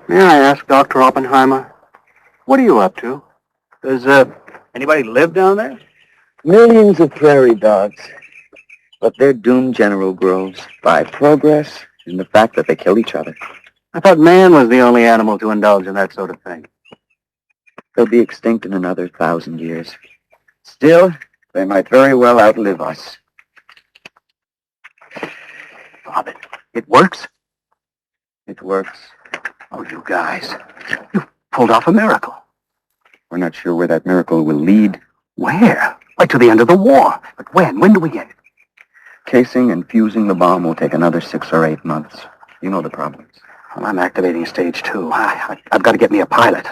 May I ask, Dr. Oppenheimer, what are you up to? Does anybody live down there? Millions of prairie dogs. But their doom, General Groves, by progress and the fact that they kill each other. I thought man was the only animal to indulge in that sort of thing. They'll be extinct in another 1,000 years. Still, they might very well outlive us. Bob, it works? It works. Oh, you guys. You pulled off a miracle. We're not sure where that miracle will lead. Where? Right to the end of the war. But when? When do we get it? Casing and fusing the bomb will take another 6 or 8 months. You know the problems. Well, I'm activating stage 2. I've got to get me a pilot.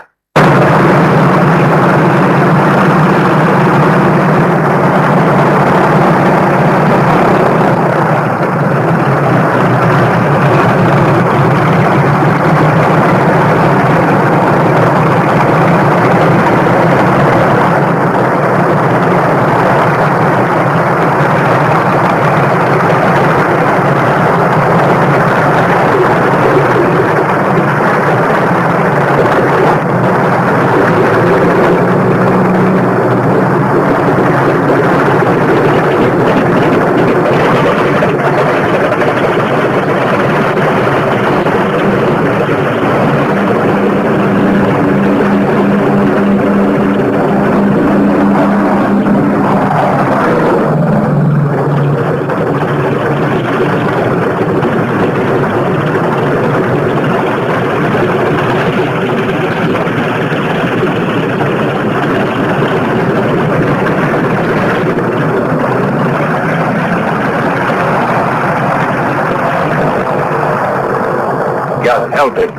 Help it.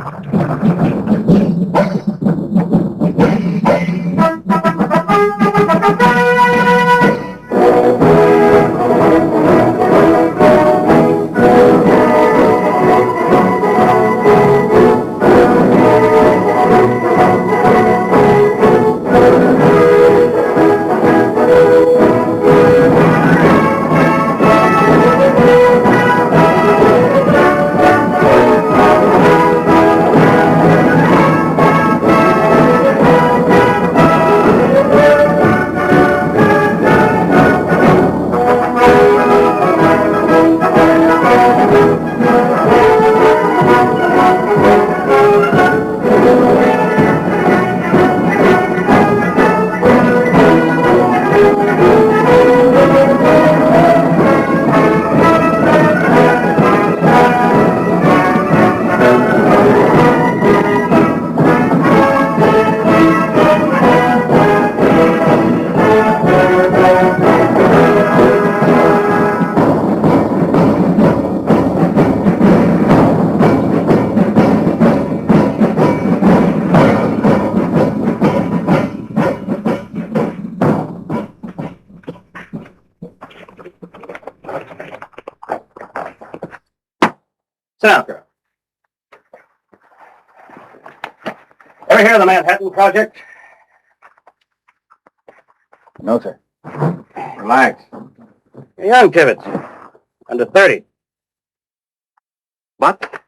Sit down, girl. Ever hear of the Manhattan Project? No, sir. Relax. You're young, Tibbetts. Under 30. What?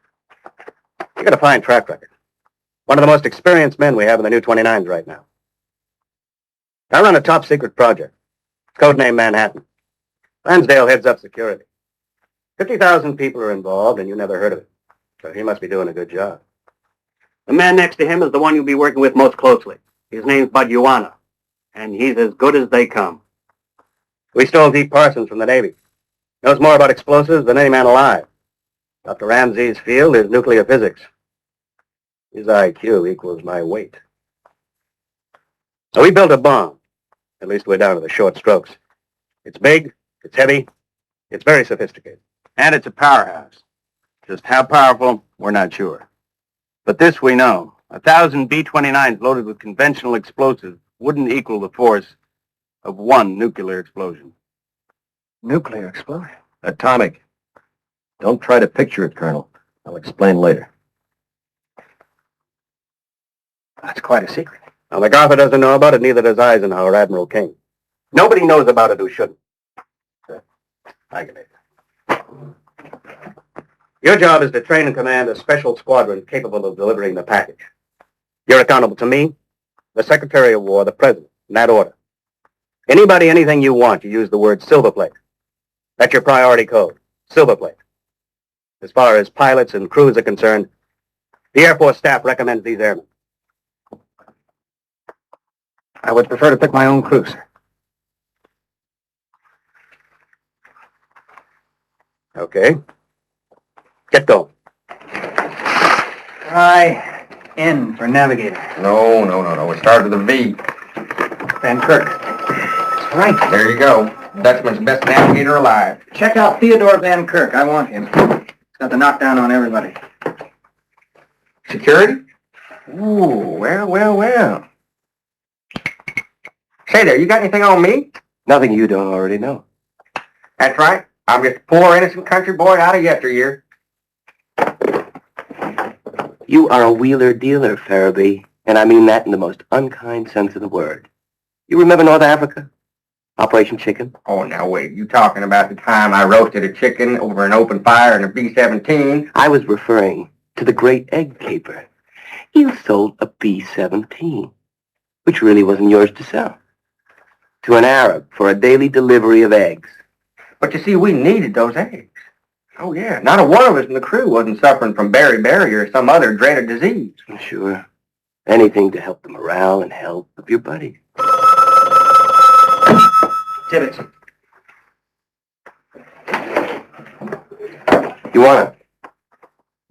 You got a fine track record. One of the most experienced men we have in the new 29s right now. I run a top-secret project. Codename Manhattan. Lansdale heads up security. 50,000 people are involved, and you never heard of it. So he must be doing a good job. The man next to him is the one you'll be working with most closely. His name's Bud Yuana, and he's as good as they come. We stole Deep Parsons from the Navy. Knows more about explosives than any man alive. Dr. Ramsey's field is nuclear physics. His IQ equals my weight. Now, we built a bomb. At least we're down to the short strokes. It's big, it's heavy, it's very sophisticated. And it's a powerhouse. Just how powerful, we're not sure. But this we know. 1,000 B-29s loaded with conventional explosives wouldn't equal the force of one nuclear explosion. Nuclear explosion? Atomic. Don't try to picture it, Colonel. I'll explain later. That's quite a secret. Now, MacArthur doesn't know about it, neither does Eisenhower, Admiral King. Nobody knows about it who shouldn't. I can make it. Your job is to train and command a special squadron capable of delivering the package. You're accountable to me, the Secretary of War, the President, in that order. Anybody, anything you want, you use the word silverplate. That's your priority code, silverplate. As far as pilots and crews are concerned, the Air Force staff recommends these airmen. I would prefer to pick my own crew, sir. Okay. Get going. Try N for navigator. No. It started with a V. Van Kirk. That's right. There you go. Dutchman's best navigator alive. Check out Theodore Van Kirk. I want him. He's got the knockdown on everybody. Security? Ooh, well. Say there, you got anything on me? Nothing you don't already know. That's right. I'm just a poor, innocent country boy out of yesteryear. You are a wheeler-dealer, Farabee, and I mean that in the most unkind sense of the word. You remember North Africa? Operation Chicken? Oh, now wait. You talking about the time I roasted a chicken over an open fire in a B-17? I was referring to the great egg caper. You sold a B-17, which really wasn't yours to sell, to an Arab for a daily delivery of eggs. But you see, we needed those eggs. Oh, yeah. Not a one of us in the crew wasn't suffering from beriberi or some other dreaded disease. Sure. Anything to help the morale and health of your buddies. Tibbets. You want it?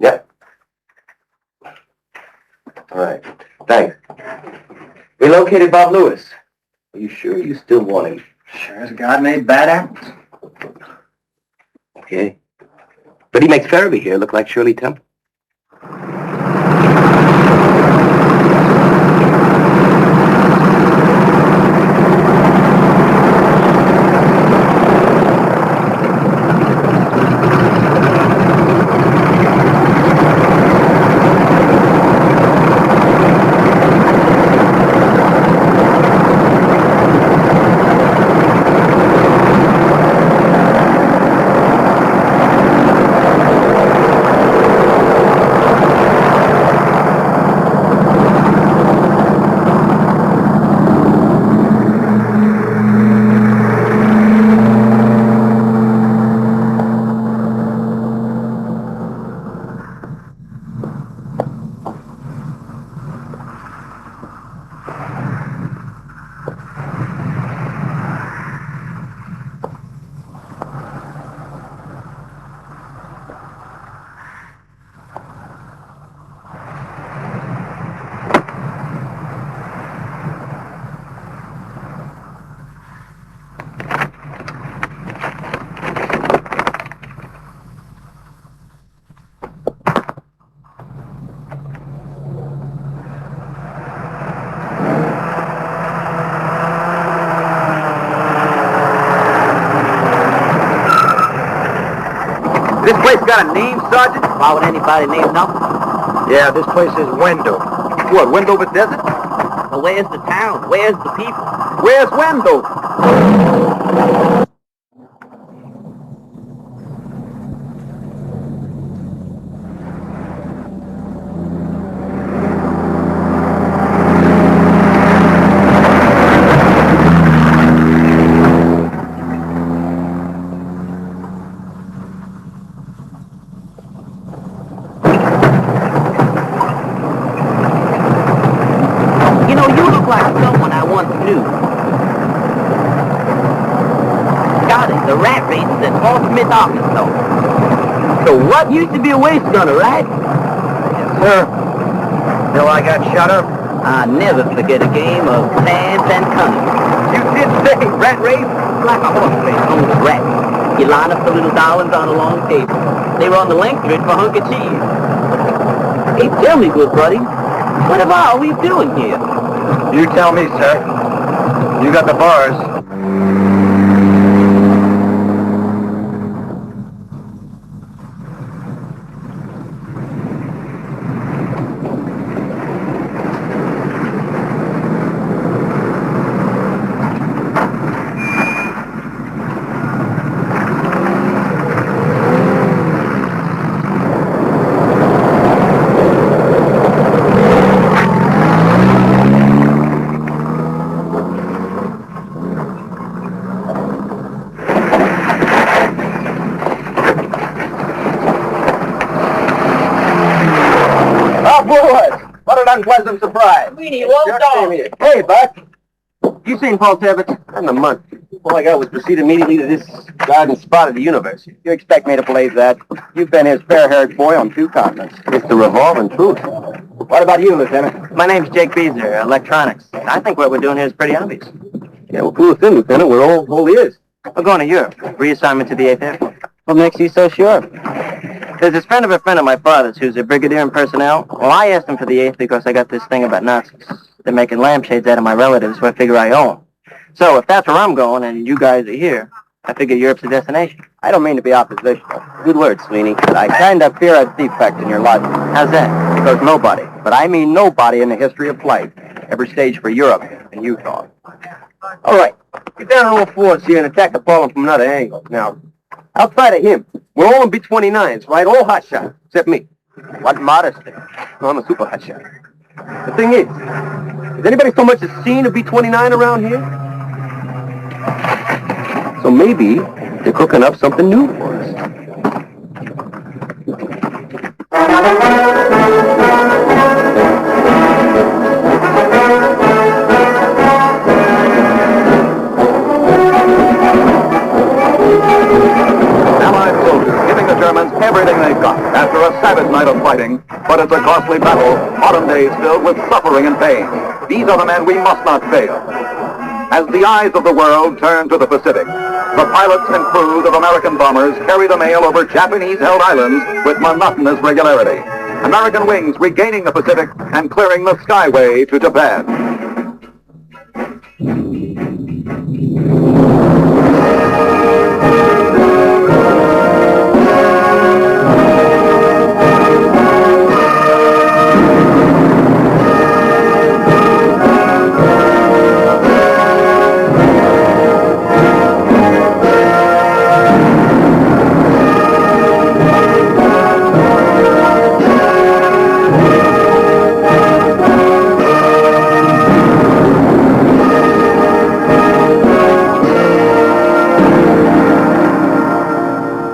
Yep. All right. Thanks. We located Bob Lewis. Are you sure you still want him? Sure as God made bad apples. Okay. But he makes Farabee here look like Shirley Temple. This place got a name, Sergeant? Why would anybody name nothing? Yeah, this place is Wendover. What, Wendover Desert? Well, where's the town? Where's the people? Where's Wendover? You know, you look like someone I once knew. Got it, the rat races at Fort Smith, Arkansas. So what? Used to be a waste gunner, right? Yes, sir. Till I got shot up. I never forget a game of chance and cunning. You did say rat race? Like a horse race, only with rats. You line up the little dollars on a long table. They run the length of it for a hunk of cheese. Hey, tell me, good buddy, what are we doing here? You tell me, sir. You got the bars. Oh, boys! What an unpleasant surprise. Weenie, won't dog. Hey, Buck. You seen Paul Tibbets? Not in a month. All I got was proceed immediately to this garden spot of the universe. You expect me to believe that? You've been his fair-haired boy on 2 continents. It's the revolving truth. What about you, Lieutenant? My name's Jake Beezer, electronics. I think what we're doing here is pretty obvious. Yeah, well, clue us in, Lieutenant. We're all ears. We're going to Europe. Reassignment to the 8th Air Force. What makes you so sure? There's this friend of my father's who's a brigadier in personnel. Well, I asked him for the 8th because I got this thing about Nazis. They're making lampshades out of my relatives, so I figure I owe 'em. So if that's where I'm going and you guys are here, I figure Europe's the destination. I don't mean to be oppositional. Good word, Sweeney, but I kind of fear a defect in your logic. How's that? Because nobody, but I mean nobody in the history of flight, ever staged for Europe in Utah. All right, get down on all fours here and attack the problem from another angle. Now, outside of him, we're all in B-29s, right? All hot shots, except me. What modesty. No, I'm a super hot shot. The thing is, has anybody so much as seen a B-29 around here? So maybe they're cooking up something new for us. Allied soldiers giving the Germans everything they've got after a savage night of fighting, but it's a costly battle, autumn days filled with suffering and pain. These are the men we must not fail. As the eyes of the world turn to the Pacific, the pilots and crews of American bombers carry the mail over Japanese-held islands with monotonous regularity. American wings regaining the Pacific and clearing the skyway to Japan.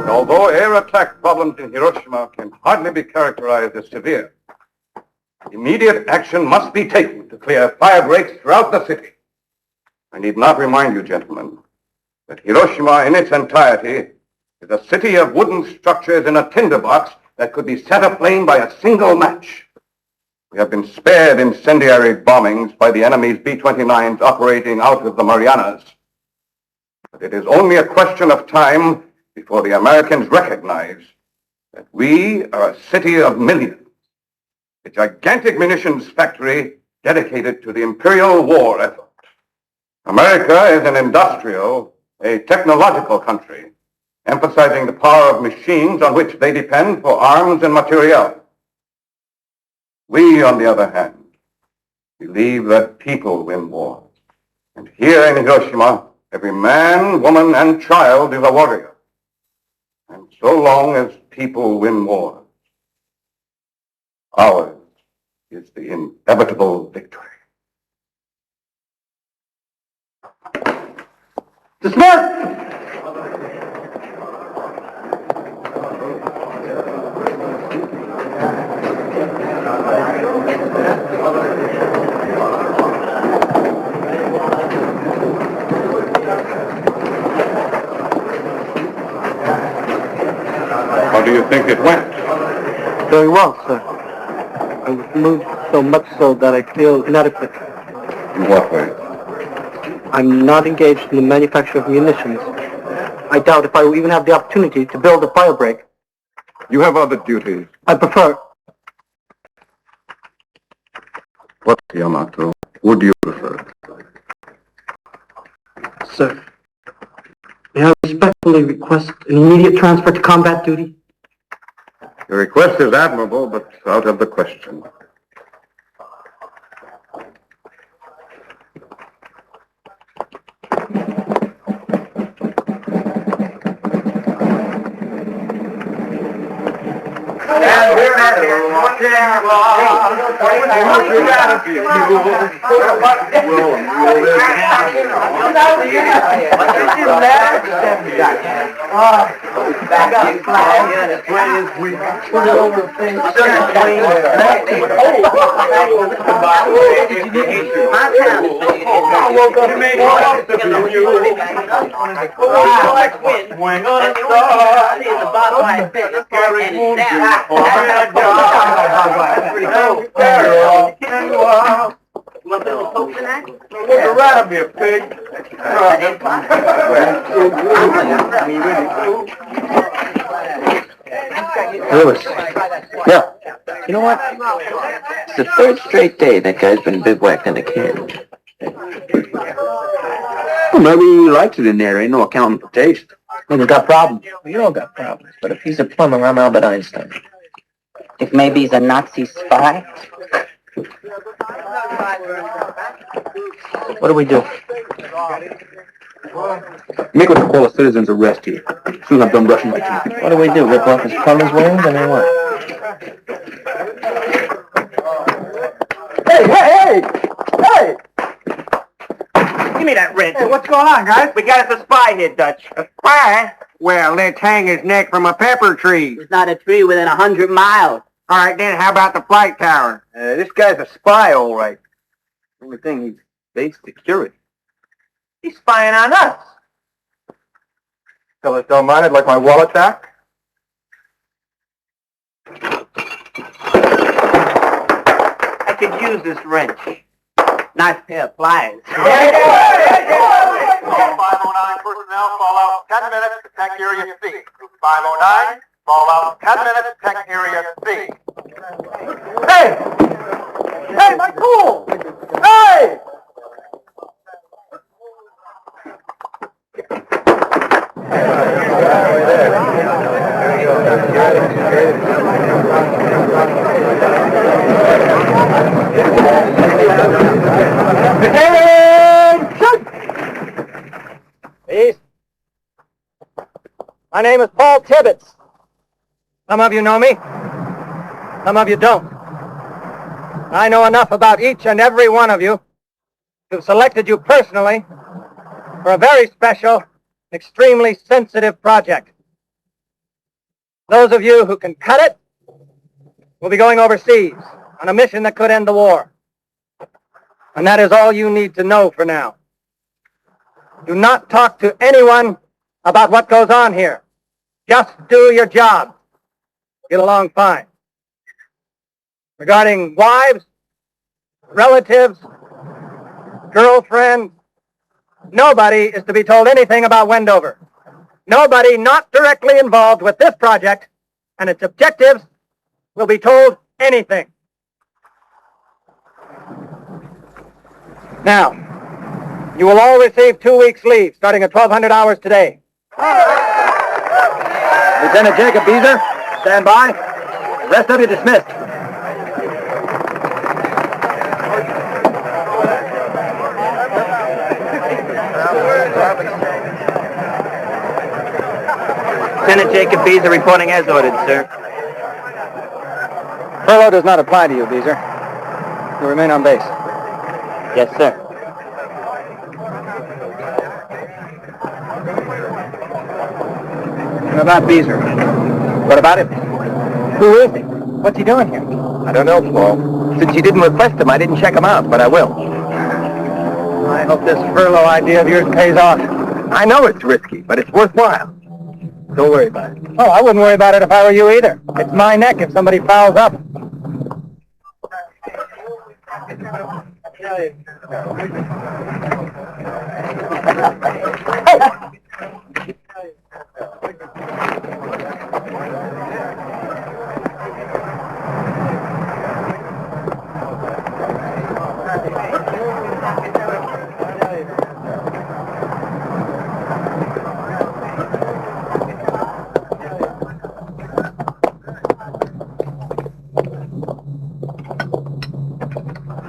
Although air attack problems in Hiroshima can hardly be characterized as severe, immediate action must be taken to clear fire breaks throughout the city. I need not remind you, gentlemen, that Hiroshima in its entirety is a city of wooden structures in a tinderbox that could be set aflame by a single match. We have been spared incendiary bombings by the enemy's B-29s operating out of the Marianas. But it is only a question of time before the Americans recognize that we are a city of millions, a gigantic munitions factory dedicated to the imperial war effort. America is an industrial, a technological country, emphasizing the power of machines on which they depend for arms and materiel. We, on the other hand, believe that people win wars. And here in Hiroshima, every man, woman, and child is a warrior. And so long as people win wars, ours is the inevitable victory. Dismiss! How do you think it went? Very well, sir. I was moved so much so that I feel inadequate. In what way? I'm not engaged in the manufacture of munitions. I doubt if I will even have the opportunity to build a fire break. You have other duties. I prefer... What, Yamato, would you prefer? Sir, may I respectfully request an immediate transfer to combat duty? Your request is admirable, but out of the question. Lewis. Yeah. You know what? It's the third straight day that guy's been bivouacked in a can. Well, maybe he likes it in there. Ain't no accounting for taste. He's got problems. You all got problems. But if he's a plumber, I'm Albert Einstein. If maybe he's a Nazi spy? What do we do? Make what they call a citizen's arrest here. Soon I'm done brushing my teeth. What do we do? Rip off his plumber's wings? I mean, what? Hey! Give me that wrench. Hey, what's going on, guys? We got us a spy here, Dutch. A spy? Well, let's hang his neck from a pepper tree. There's not a tree within 100 miles. All right, then, how about the flight tower? This guy's a spy, all right. Only thing, he's base security. He's spying on us. Fellas don't mind it, like my wallet back? I could use this wrench. Nice pair of pliers. 509 personnel, fall out 10 minutes, protect area C. Group 509, fall out 10 minutes, protect area C. Hey! Hey, my tool! Hey! Peace. My name is Paul Tibbets. Some of you know me. Some of you don't. I know enough about each and every one of you to have selected you personally for a very special, extremely sensitive project. Those of you who can cut it will be going overseas on a mission that could end the war. And that is all you need to know for now. Do not talk to anyone about what goes on here. Just do your job. Get along fine. Regarding wives, relatives, girlfriends, nobody is to be told anything about Wendover. Nobody not directly involved with this project and its objectives will be told anything. Now, you will all receive 2 weeks' leave, starting at 1,200 hours today. Lieutenant Jacob Beezer, stand by. The rest of you dismissed. Lieutenant Jacob Beezer reporting as ordered, sir. Furlough does not apply to you, Beezer. You remain on base. Yes, sir. What about Beezer? What about him? Who is he? What's he doing here? I don't know, Paul. Since you didn't request him, I didn't check him out, but I will. I hope this furlough idea of yours pays off. I know it's risky, but it's worthwhile. Don't worry about it. Oh, I wouldn't worry about it if I were you either. It's my neck if somebody fouls up.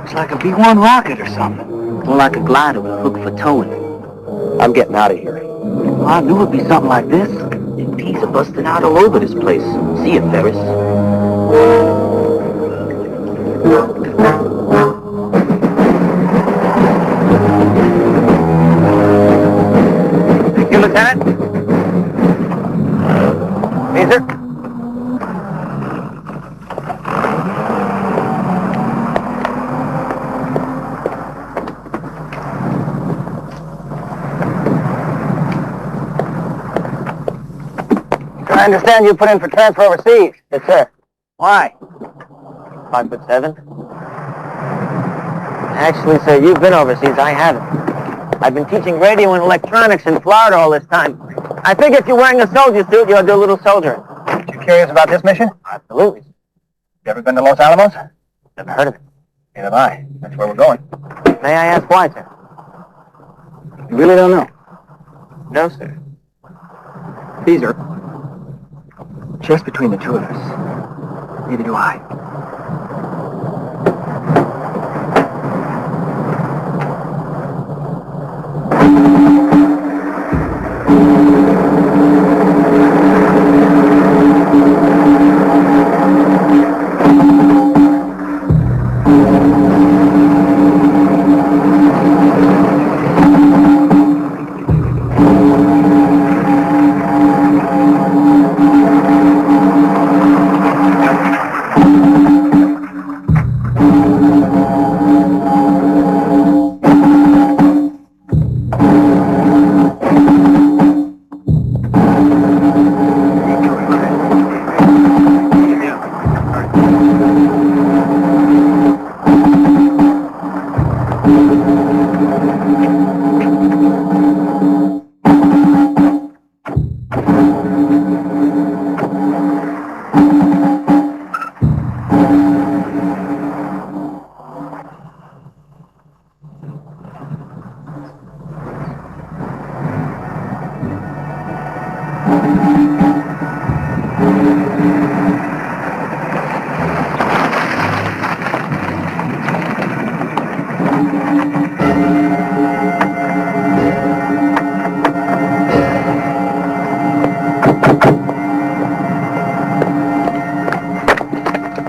It's like a B-1 rocket or something. More like a glider with a hook for towing. I'm getting out of here. Well, I knew it'd be something like this. Peas are busting out all over this place. See you, Ferris. understand you put in for transfer overseas. Yes, sir. Why? 5'7". Actually, sir, you've been overseas. I haven't. I've been teaching radio and electronics in Florida all this time. I think if you're wearing a soldier suit, you'll do a little soldiering. You curious about this mission? Absolutely. You ever been to Los Alamos? Never heard of it. Neither have I. That's where we're going. May I ask why, sir? You really don't know? No, sir. Caesar, just between the two of us, neither do I.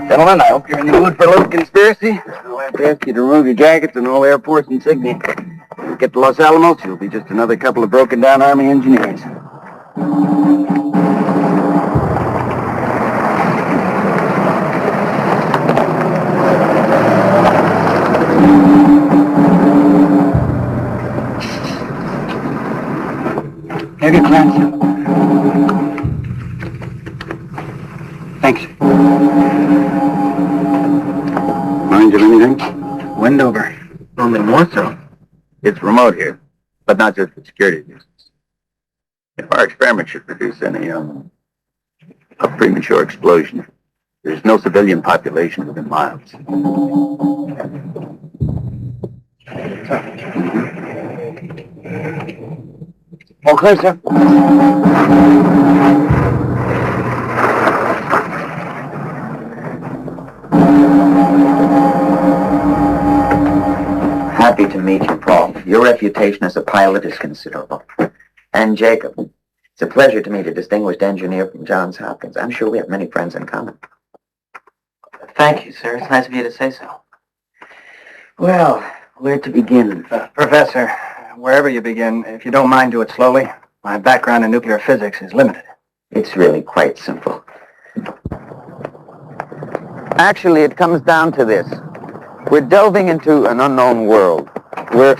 Gentlemen, I hope you're in the mood for a little conspiracy. I'll have to ask you to remove your jackets and all airports insignia. When you get to Los Alamos, you'll be just another couple of broken-down Army engineers. Have your clearance. Thanks. Mind of anything? Wind over. Only more so. It's remote here, but not just for security reasons. If our experiment should produce any, a premature explosion, there's no civilian population within miles. All clear, sir. Happy to meet you, Paul. Your reputation as a pilot is considerable. And Jacob, it's a pleasure to meet a distinguished engineer from Johns Hopkins. I'm sure we have many friends in common. Thank you, sir. It's nice of you to say so. Well, where to begin? Professor, wherever you begin, if you don't mind, do it slowly. My background in nuclear physics is limited. It's really quite simple. Actually, it comes down to this. We're delving into an unknown world. We're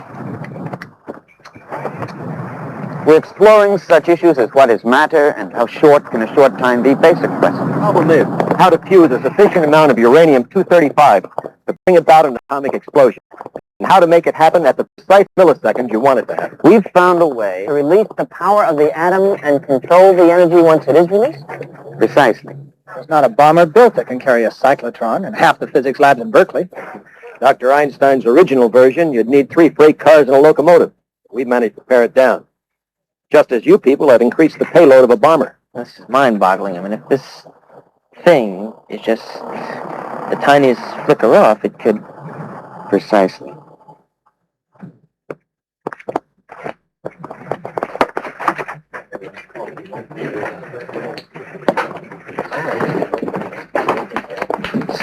exploring such issues as what is matter and how short can a short time be, basic questions. The problem is how to fuse a sufficient amount of uranium-235 to bring about an atomic explosion, and how to make it happen at the precise millisecond you want it to happen. We've found a way to release the power of the atom and control the energy once it is released? Precisely. There's not a bomber built that can carry a cyclotron in half the physics labs in Berkeley. Dr. Einstein's original version, you'd need 3 freight cars and a locomotive. We've managed to pare it down. Just as you people have increased the payload of a bomber. This is mind-boggling. I mean, if this thing is just the tiniest flicker off, it could... Precisely.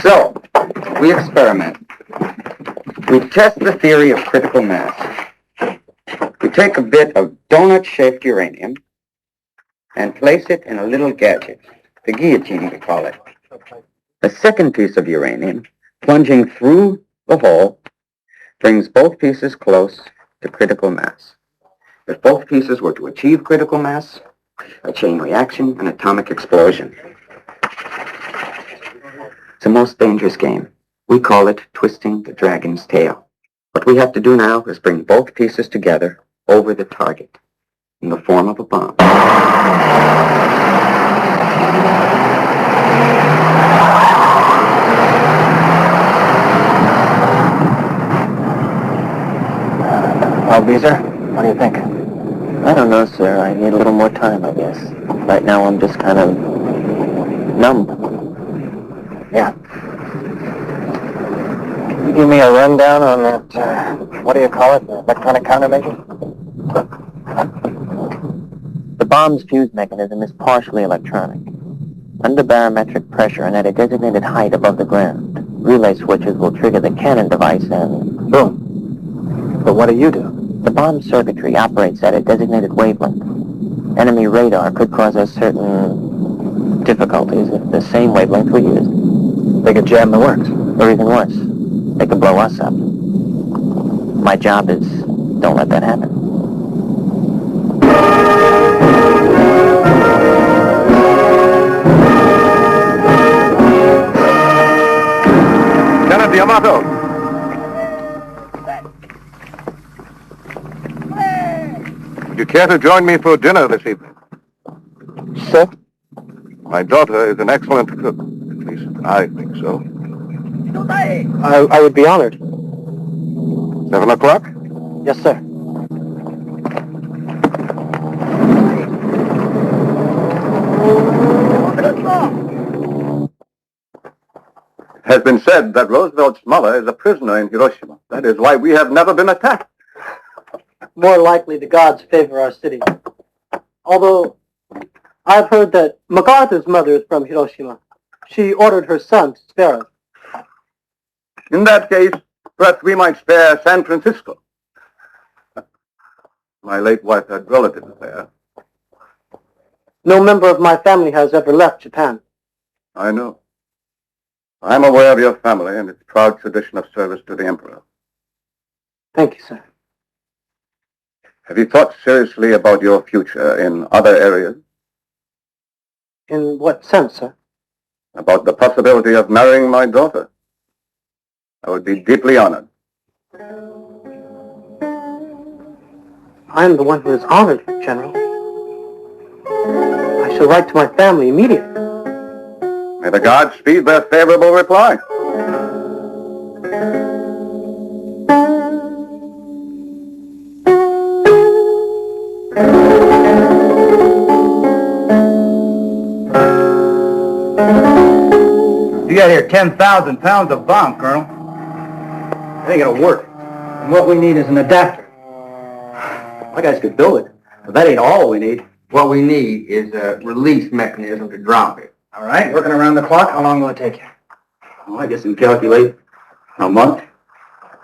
So, we experiment. We test the theory of critical mass. We take a bit of donut-shaped uranium and place it in a little gadget, the guillotine we call it. A second piece of uranium, plunging through the hole, brings both pieces close to critical mass. If both pieces were to achieve critical mass, A chain reaction, an atomic explosion. It's the most dangerous game. We call it twisting the dragon's tail. What we have to do now is bring both pieces together over the target in the form of a bomb. Well, Beezer, what do you think? I don't know, sir. I need a little more time, I guess. Right now I'm just kind of numb. Yeah. Can you give me a rundown on that, what do you call it, the electronic countermeasure? The bomb's fuse mechanism is partially electronic. Under barometric pressure and at a designated height above the ground, relay switches will trigger the cannon device and boom. But what do you do? The bomb circuitry operates at a designated wavelength. Enemy radar could cause us certain difficulties if the same wavelength were used. They could jam the works. Or even worse, they could blow us up. My job is, don't let that happen. Lieutenant Yamato. Would you care to join me for dinner this evening? Sir? My daughter is an excellent cook. At least I think so. I would be honored. 7 o'clock? Yes, sir. It has been said that Roosevelt's mother is a prisoner in Hiroshima. That is why we have never been attacked. More likely the gods favor our city. Although, I've heard that MacArthur's mother is from Hiroshima. She ordered her son to spare us. In that case, perhaps we might spare San Francisco. My late wife had relatives there. No member of my family has ever left Japan. I know. I'm aware of your family and its proud tradition of service to the Emperor. Thank you, sir. Have you thought seriously about your future in other areas? In what sense, sir? About the possibility of marrying my daughter? I would be deeply honored. I am the one who is honored, General. I shall write to my family immediately. May the gods speed their favorable reply. You got here 10,000 pounds of bomb, Colonel. It ain't gonna work. And what we need is an adapter. My guys could build it, but that ain't all we need. What we need is a release mechanism to drop it. All right, working around the clock, how long will it take you? Well, I guess you can calculate a month.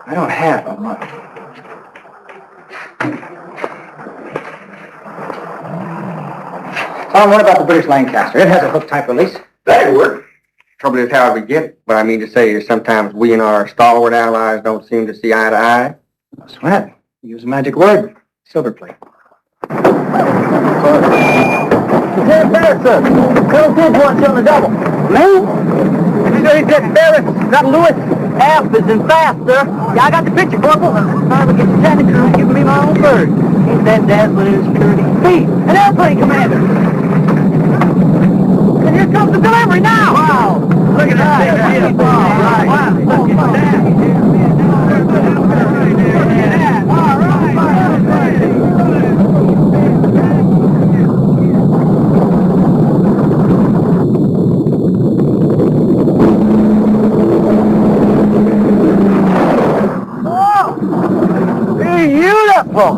I don't have a month. Tom, what about the British Lancaster? It has a hook-type release. That'd work. Trouble is how we get it. But I mean to say is sometimes we and our stalwart allies don't seem to see eye to eye. No sweat. Use a magic word. Silver plate. Lieutenant Barrett, Colonel Tibbs wants you on the double. Me? You sure he said Barrett, not Lewis? Half is in fast, sir. Yeah, I got the picture, Corporal. Time to get the technical and giving me my own bird. Ain't that dazzling in security? Me, an airplane commander. And here comes the delivery now. Wow. Look at that. Beautiful. Wow. Look at that. All right. Beautiful!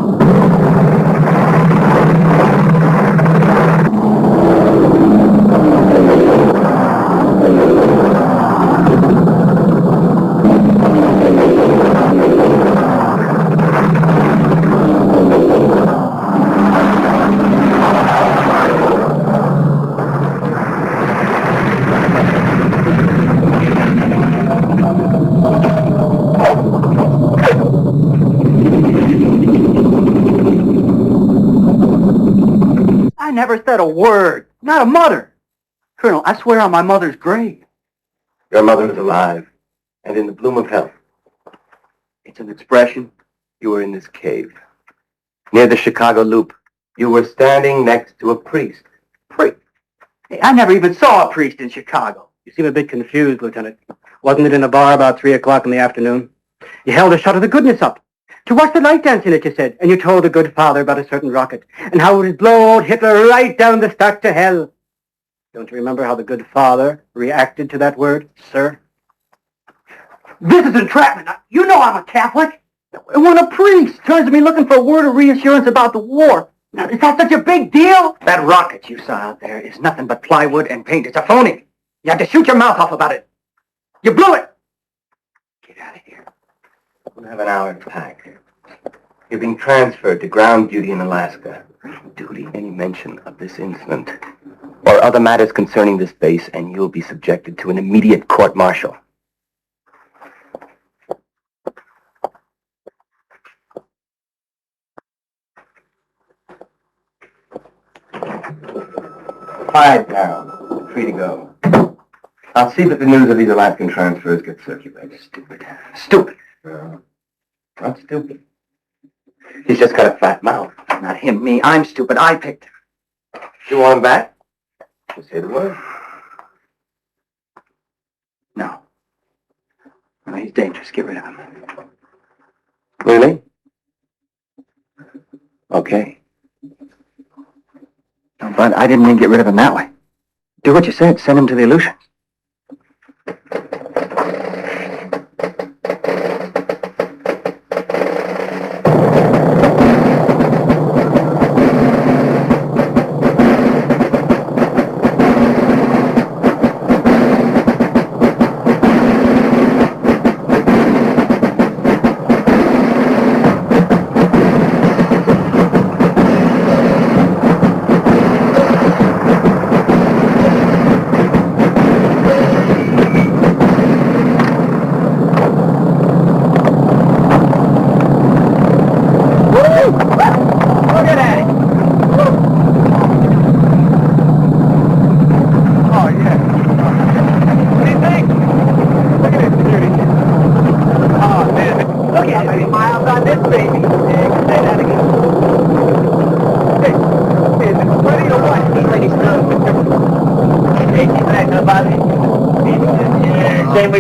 never said a word. Not a mutter. Colonel, I swear on my mother's grave. Your mother is alive and in the bloom of health. It's an expression. You were in this cave. Near the Chicago Loop. You were standing next to a priest. Priest? Hey, I never even saw a priest in Chicago. You seem a bit confused, Lieutenant. Wasn't it in a bar about 3 o'clock in the afternoon? You held a shot of the goodness up. To watch the light dance in it, you said, and you told the good father about a certain rocket, and how it would blow old Hitler right down the stack to hell. Don't you remember how the good father reacted to that word, sir? This is entrapment. You know I'm a Catholic. When a priest turns to me looking for a word of reassurance about the war, now, is that such a big deal? That rocket you saw out there is nothing but plywood and paint. It's a phony. You had to shoot your mouth off about it. You blew it. Get out of here. We'll have an hour to pack. You're being transferred to ground duty in Alaska. Ground duty? Any mention of this incident or other matters concerning this base, and you'll be subjected to an immediate court-martial. Quiet now. Free to go. I'll see that the news of these Alaskan transfers gets circulated. Stupid. Stupid. Not stupid. He's just got a fat mouth. Not him, me. I'm stupid. I picked him. You want him back? Just say the word. No. No, he's dangerous. Get rid of him. Really? Okay. No, but I didn't mean get rid of him that way. Do what you said. Send him to the Aleutians.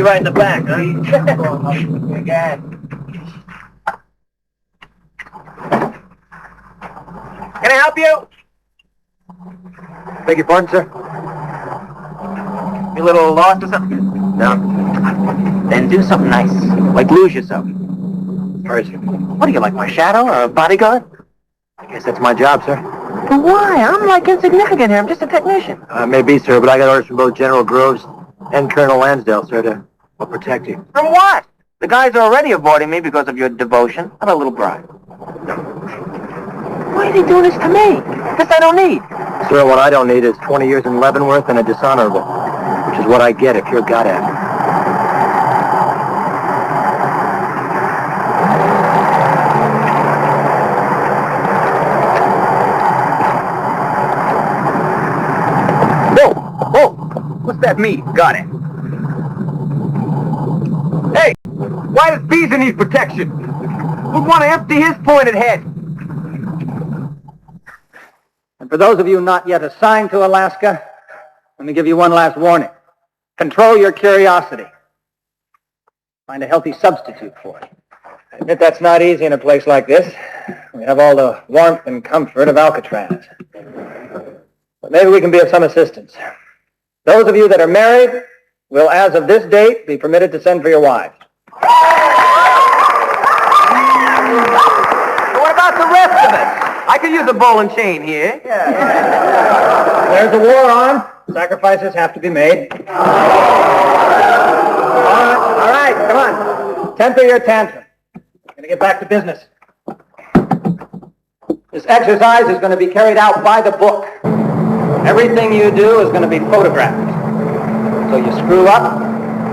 Right in the back, huh? Can I help you? Beg your pardon, sir? You a little lost or something? No. Then do something nice, like lose yourself. Where is he? What are you, like my shadow or a bodyguard? I guess that's my job, sir. But why? I'm like insignificant here. I'm just a technician. Maybe, sir, but I got orders from both General Groves and Colonel Lansdale, sir, to protect you. From what? The guys are already avoiding me because of your devotion. How about a little bribe? Why are they doing this to me? This I don't need. Sir, what I don't need is 20 years in Leavenworth and a dishonorable, which is what I get if you're got after. Whoa! What's that mean? Got it. Hey! Why does Beezer need protection? Who'd want to empty his pointed head? And for those of you not yet assigned to Alaska, let me give you one last warning. Control your curiosity. Find a healthy substitute for it. I admit that's not easy in a place like this. We have all the warmth and comfort of Alcatraz. But maybe we can be of some assistance. Those of you that are married will, as of this date, be permitted to send for your wives. What about the rest of us? I could use a ball and chain here. There's a war on. Sacrifices have to be made. All right, come on. Temper your tantrum. We're going to get back to business. This exercise is going to be carried out by the book. Everything you do is going to be photographed. So you screw up,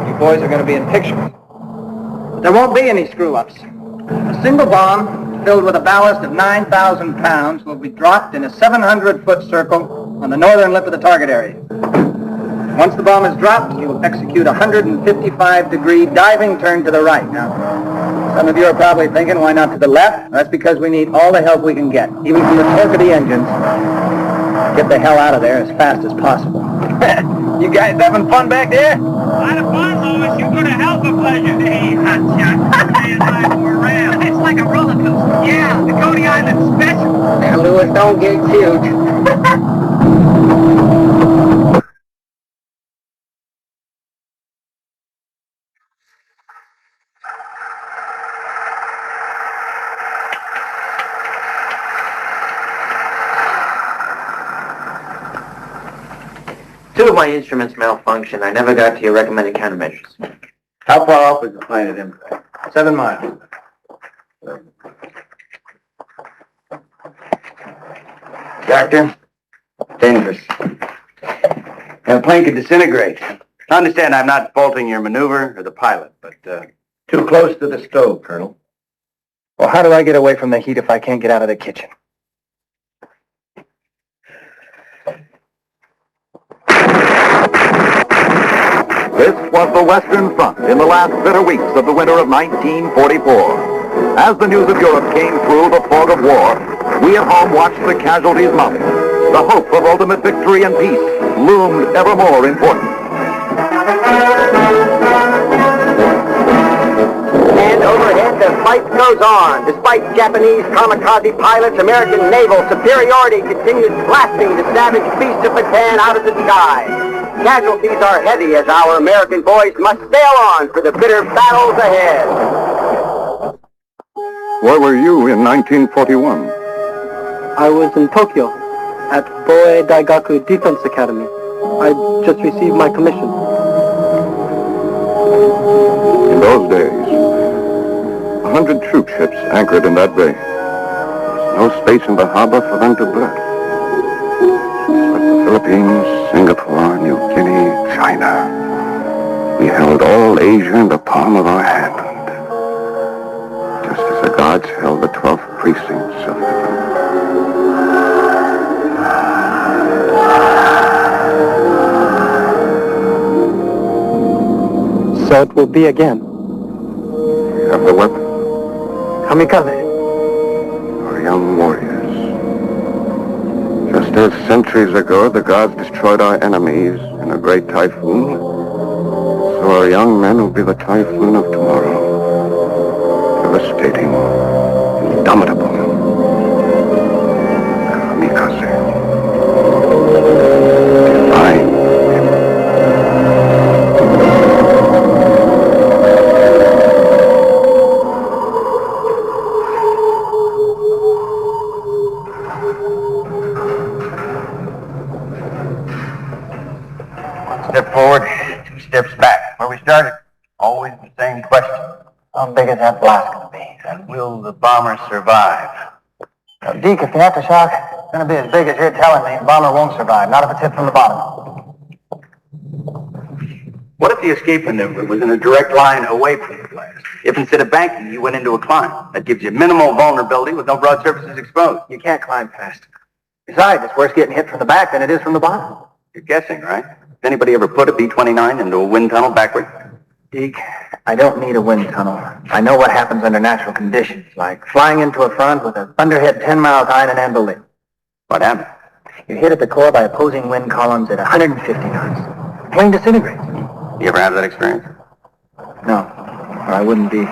you boys are going to be in pictures. But there won't be any screw-ups. A single bomb filled with a ballast of 9,000 pounds will be dropped in a 700-foot circle on the northern lip of the target area. Once the bomb is dropped, you will execute a 155-degree diving turn to the right. Now, some of you are probably thinking, why not to the left? That's because we need all the help we can get, even from the torque of the engines. Get the hell out of there as fast as possible. You guys having fun back there? A lot of fun, Louis. You're going to hell for pleasure. Hey, hotshot. It's like a roller coaster. Yeah, the Coney Island special. Now, Louis, don't get cute. Two of my instruments malfunctioned. I never got to your recommended countermeasures. How far off is the plane at impact? 7 miles. Doctor, dangerous. The plane could disintegrate. I understand I'm not faulting your maneuver or the pilot, but, Too close to the stove, Colonel. Well, how do I get away from the heat if I can't get out of the kitchen? This was the Western Front in the last bitter weeks of the winter of 1944. As the news of Europe came through the fog of war, we at home watched the casualties mounting. The hope of ultimate victory and peace loomed ever more important. And overhead, the fight goes on. Despite Japanese kamikaze pilots, American naval superiority continues blasting the savage beast of Bataan out of the sky. Casualties are heavy as our American boys must sail on for the bitter battles ahead. Where were you in 1941? I was in Tokyo at Boei Daigaku Defense Academy. I just received my commission. In those days, 100 troop ships anchored in that bay. There's no space in the harbor for them to berth. But the Philippines, Singapore, New Guinea, China. We held all Asia in the palm of our hand. Just as the gods held the 12th precincts of heaven. So it will be again. Have the weapon? Kamikaze. Our young warriors. Just as centuries ago the gods destroyed our enemies in a great typhoon, so our young men will be the typhoon of tomorrow. Devastating, indomitable. Kamikaze. Divine. step forward, 2 steps back. Where we started, always the same question. How big is that blast going to be? And will the bomber survive? Now, Deke, if the aftershock is going to be as big as you're telling me, the bomber won't survive, not if it's hit from the bottom. What if the escape maneuver was in a direct line away from the blast? If instead of banking, you went into a climb? That gives you minimal vulnerability with no broad surfaces exposed. You can't climb fast. Besides, it's worse getting hit from the back than it is from the bottom. You're guessing, right? Has anybody ever put a B-29 into a wind tunnel backward? Deke, I don't need a wind tunnel. I know what happens under natural conditions, like flying into a front with a thunderhead 10 miles high and an anvil lit. What happened? You're hit at the core by opposing wind columns at 150 knots. The plane disintegrates. You ever have that experience? No, or I wouldn't be.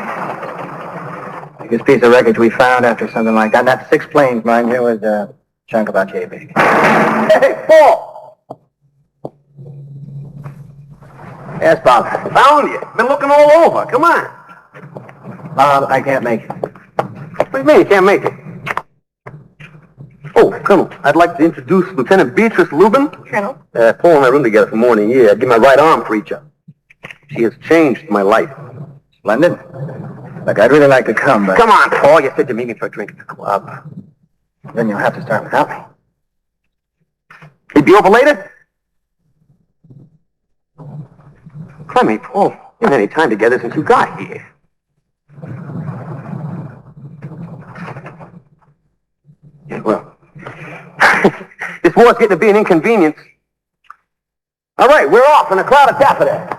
This piece of wreckage we found after something like that, and that 6 planes, mind you, was a chunk about yay big. Hey, Paul! Yes, Bob. Found you. Been looking all over. Come on. Bob, I can't make it. What do you mean you can't make it? Oh, Colonel, I'd like to introduce Lieutenant Beatrice Lubin. Colonel? Paul and I room together for more than a year. I'd give my right arm for each other. She has changed my life. Splendid. Look, I'd really like to come, but... Come on, Paul. You said you'd meet me for a drink at the club. Then you'll have to start without me. He'd be over later? Clemmy, Paul, you haven't had any time together since you got here. war's getting to be an inconvenience. All right, we're off in a cloud of daffodils.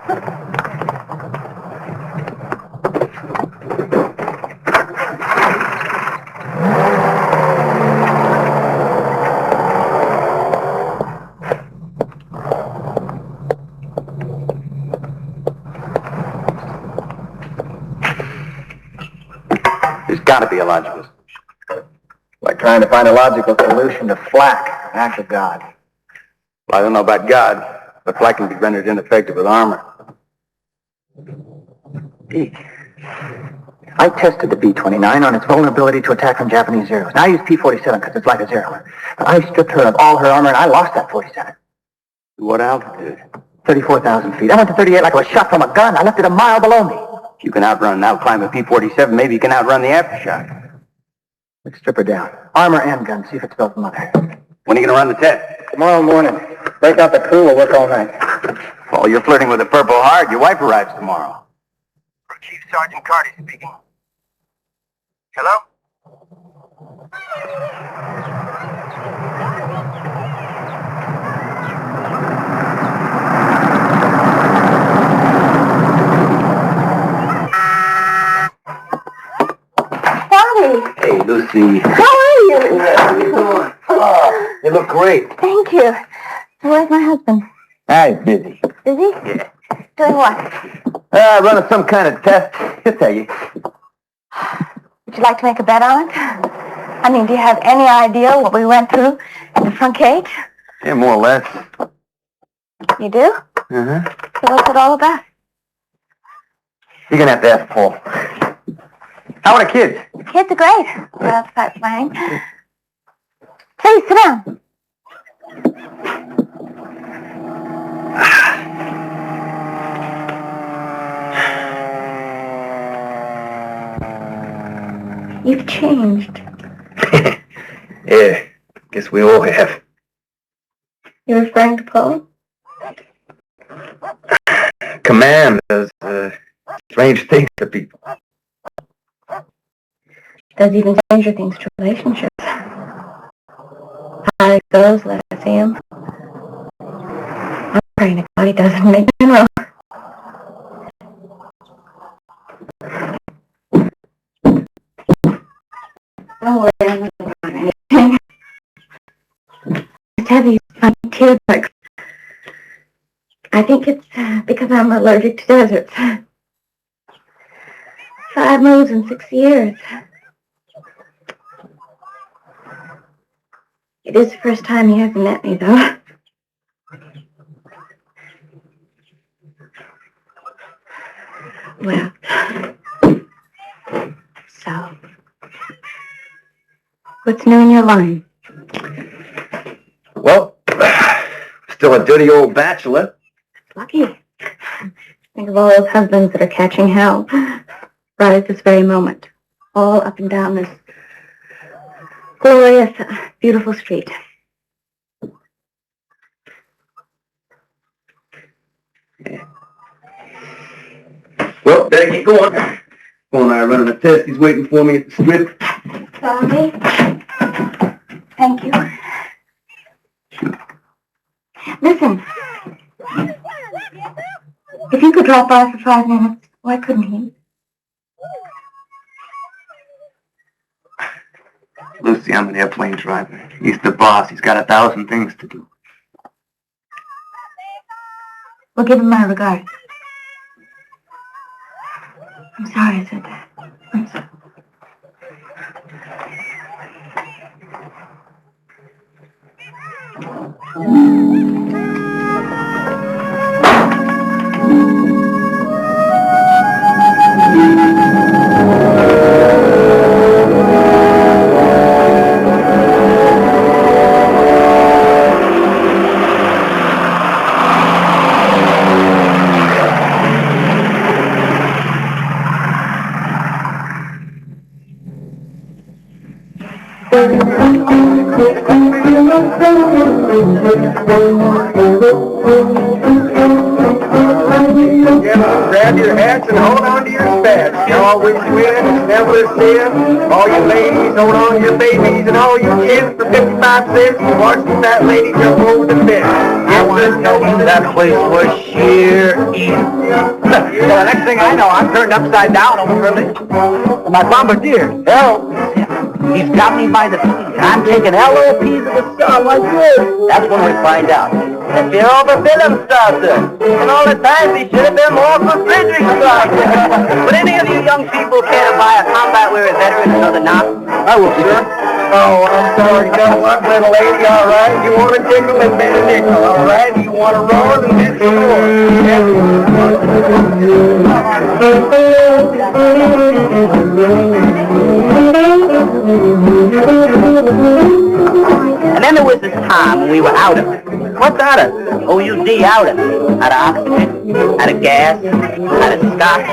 There's got to be a logical solution. Like trying to find a logical solution to flak, an act of God. Well, I don't know about God, but flak can be rendered ineffective with armor. Deke, I tested the B-29 on its vulnerability to attack from Japanese Zeros. Now I use P-47 because it's like a Zero. But I stripped her of all her armor and I lost that 47. What altitude? 34,000 feet. I went to 38 like I was shot from a gun. I left it a mile below me. If you can outrun an outclimb of P-47, maybe you can outrun the aftershock. Let's strip her down. Armor and gun. See if it's built from mother. When are you going to run the test? Tomorrow morning. Break out the crew. We'll work all night. Oh, you're flirting with the Purple Heart. Your wife arrives tomorrow. Chief Sergeant Carty speaking. Hello? Hey, Lucy. How are you? How you doing? Oh, you look great. Thank you. Where's my husband? He's busy. Busy? Yeah. Doing what? Running some kind of test. He'll tell you. Would you like to make a bet on it? I mean, do you have any idea what we went through in the front cage? Yeah, more or less. You do? Uh-huh. So what's it all about? You're going to have to ask Paul. How are the kids? The kids are great. They're outside playing. Please, sit down. You've changed. Yeah, guess we all have. You're referring to Paul? Command does strange things to people. Does even stranger things to relationships. Higher it goes, let us see him. I'm praying to God he doesn't make me wrong. Don't worry, I'm not going to do anything. I just have these funny tear ducts. I think it's because I'm allergic to deserts. 5 moves in 6 years. It is the first time he hasn't met me, though. Well, so, what's new in your line? Well, still a dirty old bachelor. Lucky. Think of all those husbands that are catching hell right at this very moment, all up and down this glorious, beautiful street. Yeah. Well, better get going. Paul and I are running a test. He's waiting for me at the strip. Sorry. Thank you. Listen. If you could drop by for 5 minutes, why couldn't he? Lucy, I'm an airplane driver. He's the boss. He's got 1,000 things to do. Well, give him my regards. I'm sorry I said that. I'm sorry. Grab your hats and hold on to your bed. You're always win, never a sin. All you ladies, hold on your babies, and all you kids for 55 cents. Watching that lady jump over the fence. I want to tell you that place was sheer evil. Well, the next thing I know, I'm turned upside down over my bombardier. Help! He's got me by the feet. I'm taking LOPs of the sun like this. That's when we find out that you're over Wilhelmstrasse. And all the time, he should have been more for Friedrichstrasse. Would any of you young people care to buy a combat weary veteran another knot? I will, sir. Oh, I'm sorry. Don't look, little lady, all right? You want a tickle and bend a nickel, all right? You want a roar and bend some more. And then there was this time when we were out of it. What's out of it? O-U-D, out of it. Out of oxygen, out of gas, out of scotch,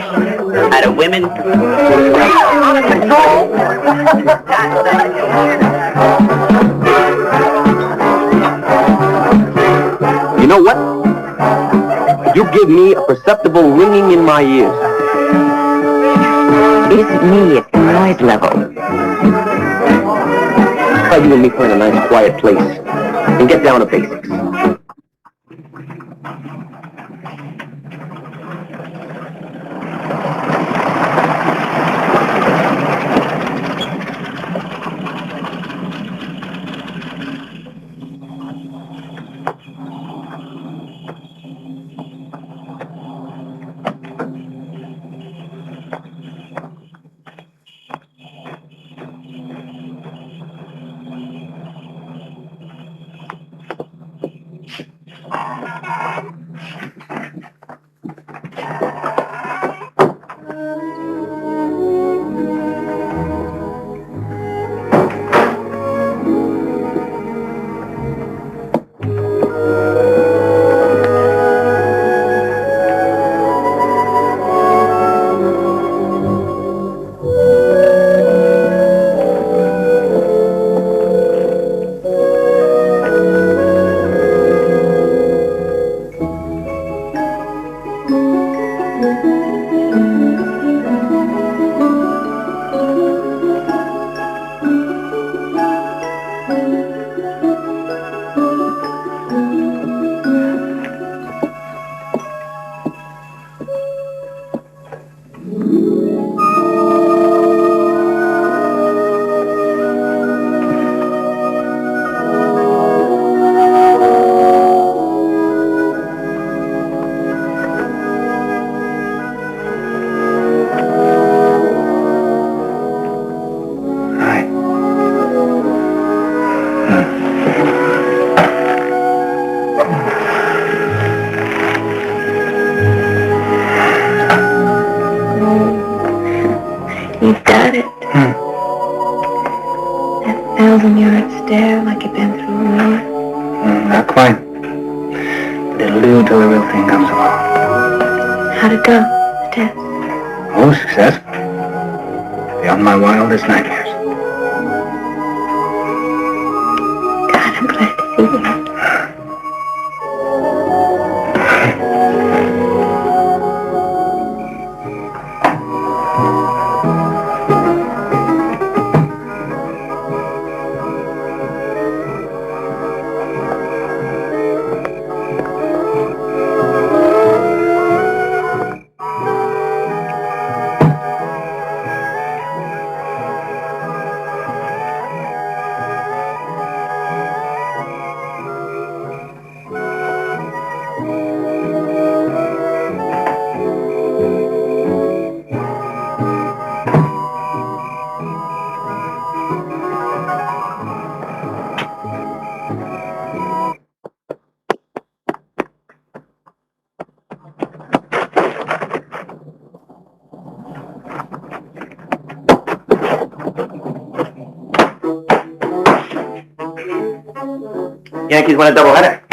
out of women. Out of control. You know what? You give me a perceptible ringing in my ears. It's me at the noise level. Try you and me find a nice quiet place and get down to basics. You've got it. That 1,000-yard stare like you've been through a war. Not quite. But it'll do until the real thing comes along. How'd it go? The test? Oh, success. Beyond my wildest nightmares. God, I'm glad to see you. Yankees win a doubleheader.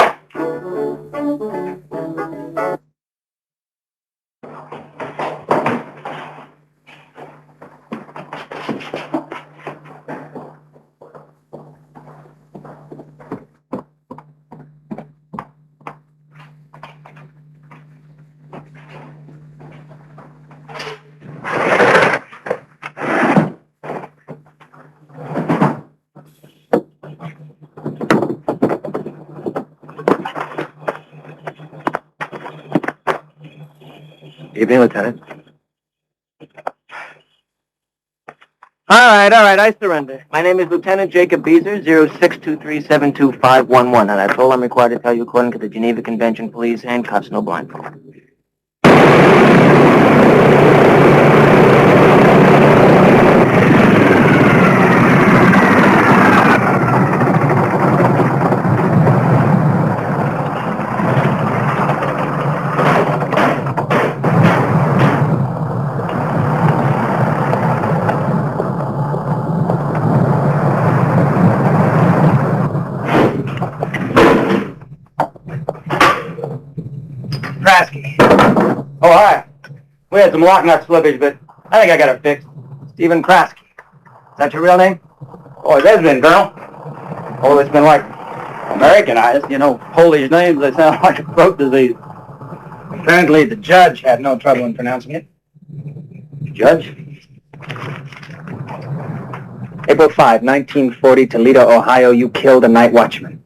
Evening, Lieutenant. All right, I surrender. My name is Lieutenant Jacob Beezer, 0623725111, and that's all I'm required to tell you according to the Geneva Convention. Please, handcuffs, no blindfold. Oh, hi. We had some lock nut slippage, but I think I got it fixed. Stephen Krasky. Is that your real name? Oh, it has been, Colonel. Oh, it's been like Americanized. You know, Polish names, they sound like a throat disease. Apparently, the judge had no trouble in pronouncing it. Judge? April 5, 1940, Toledo, Ohio, you killed a night watchman.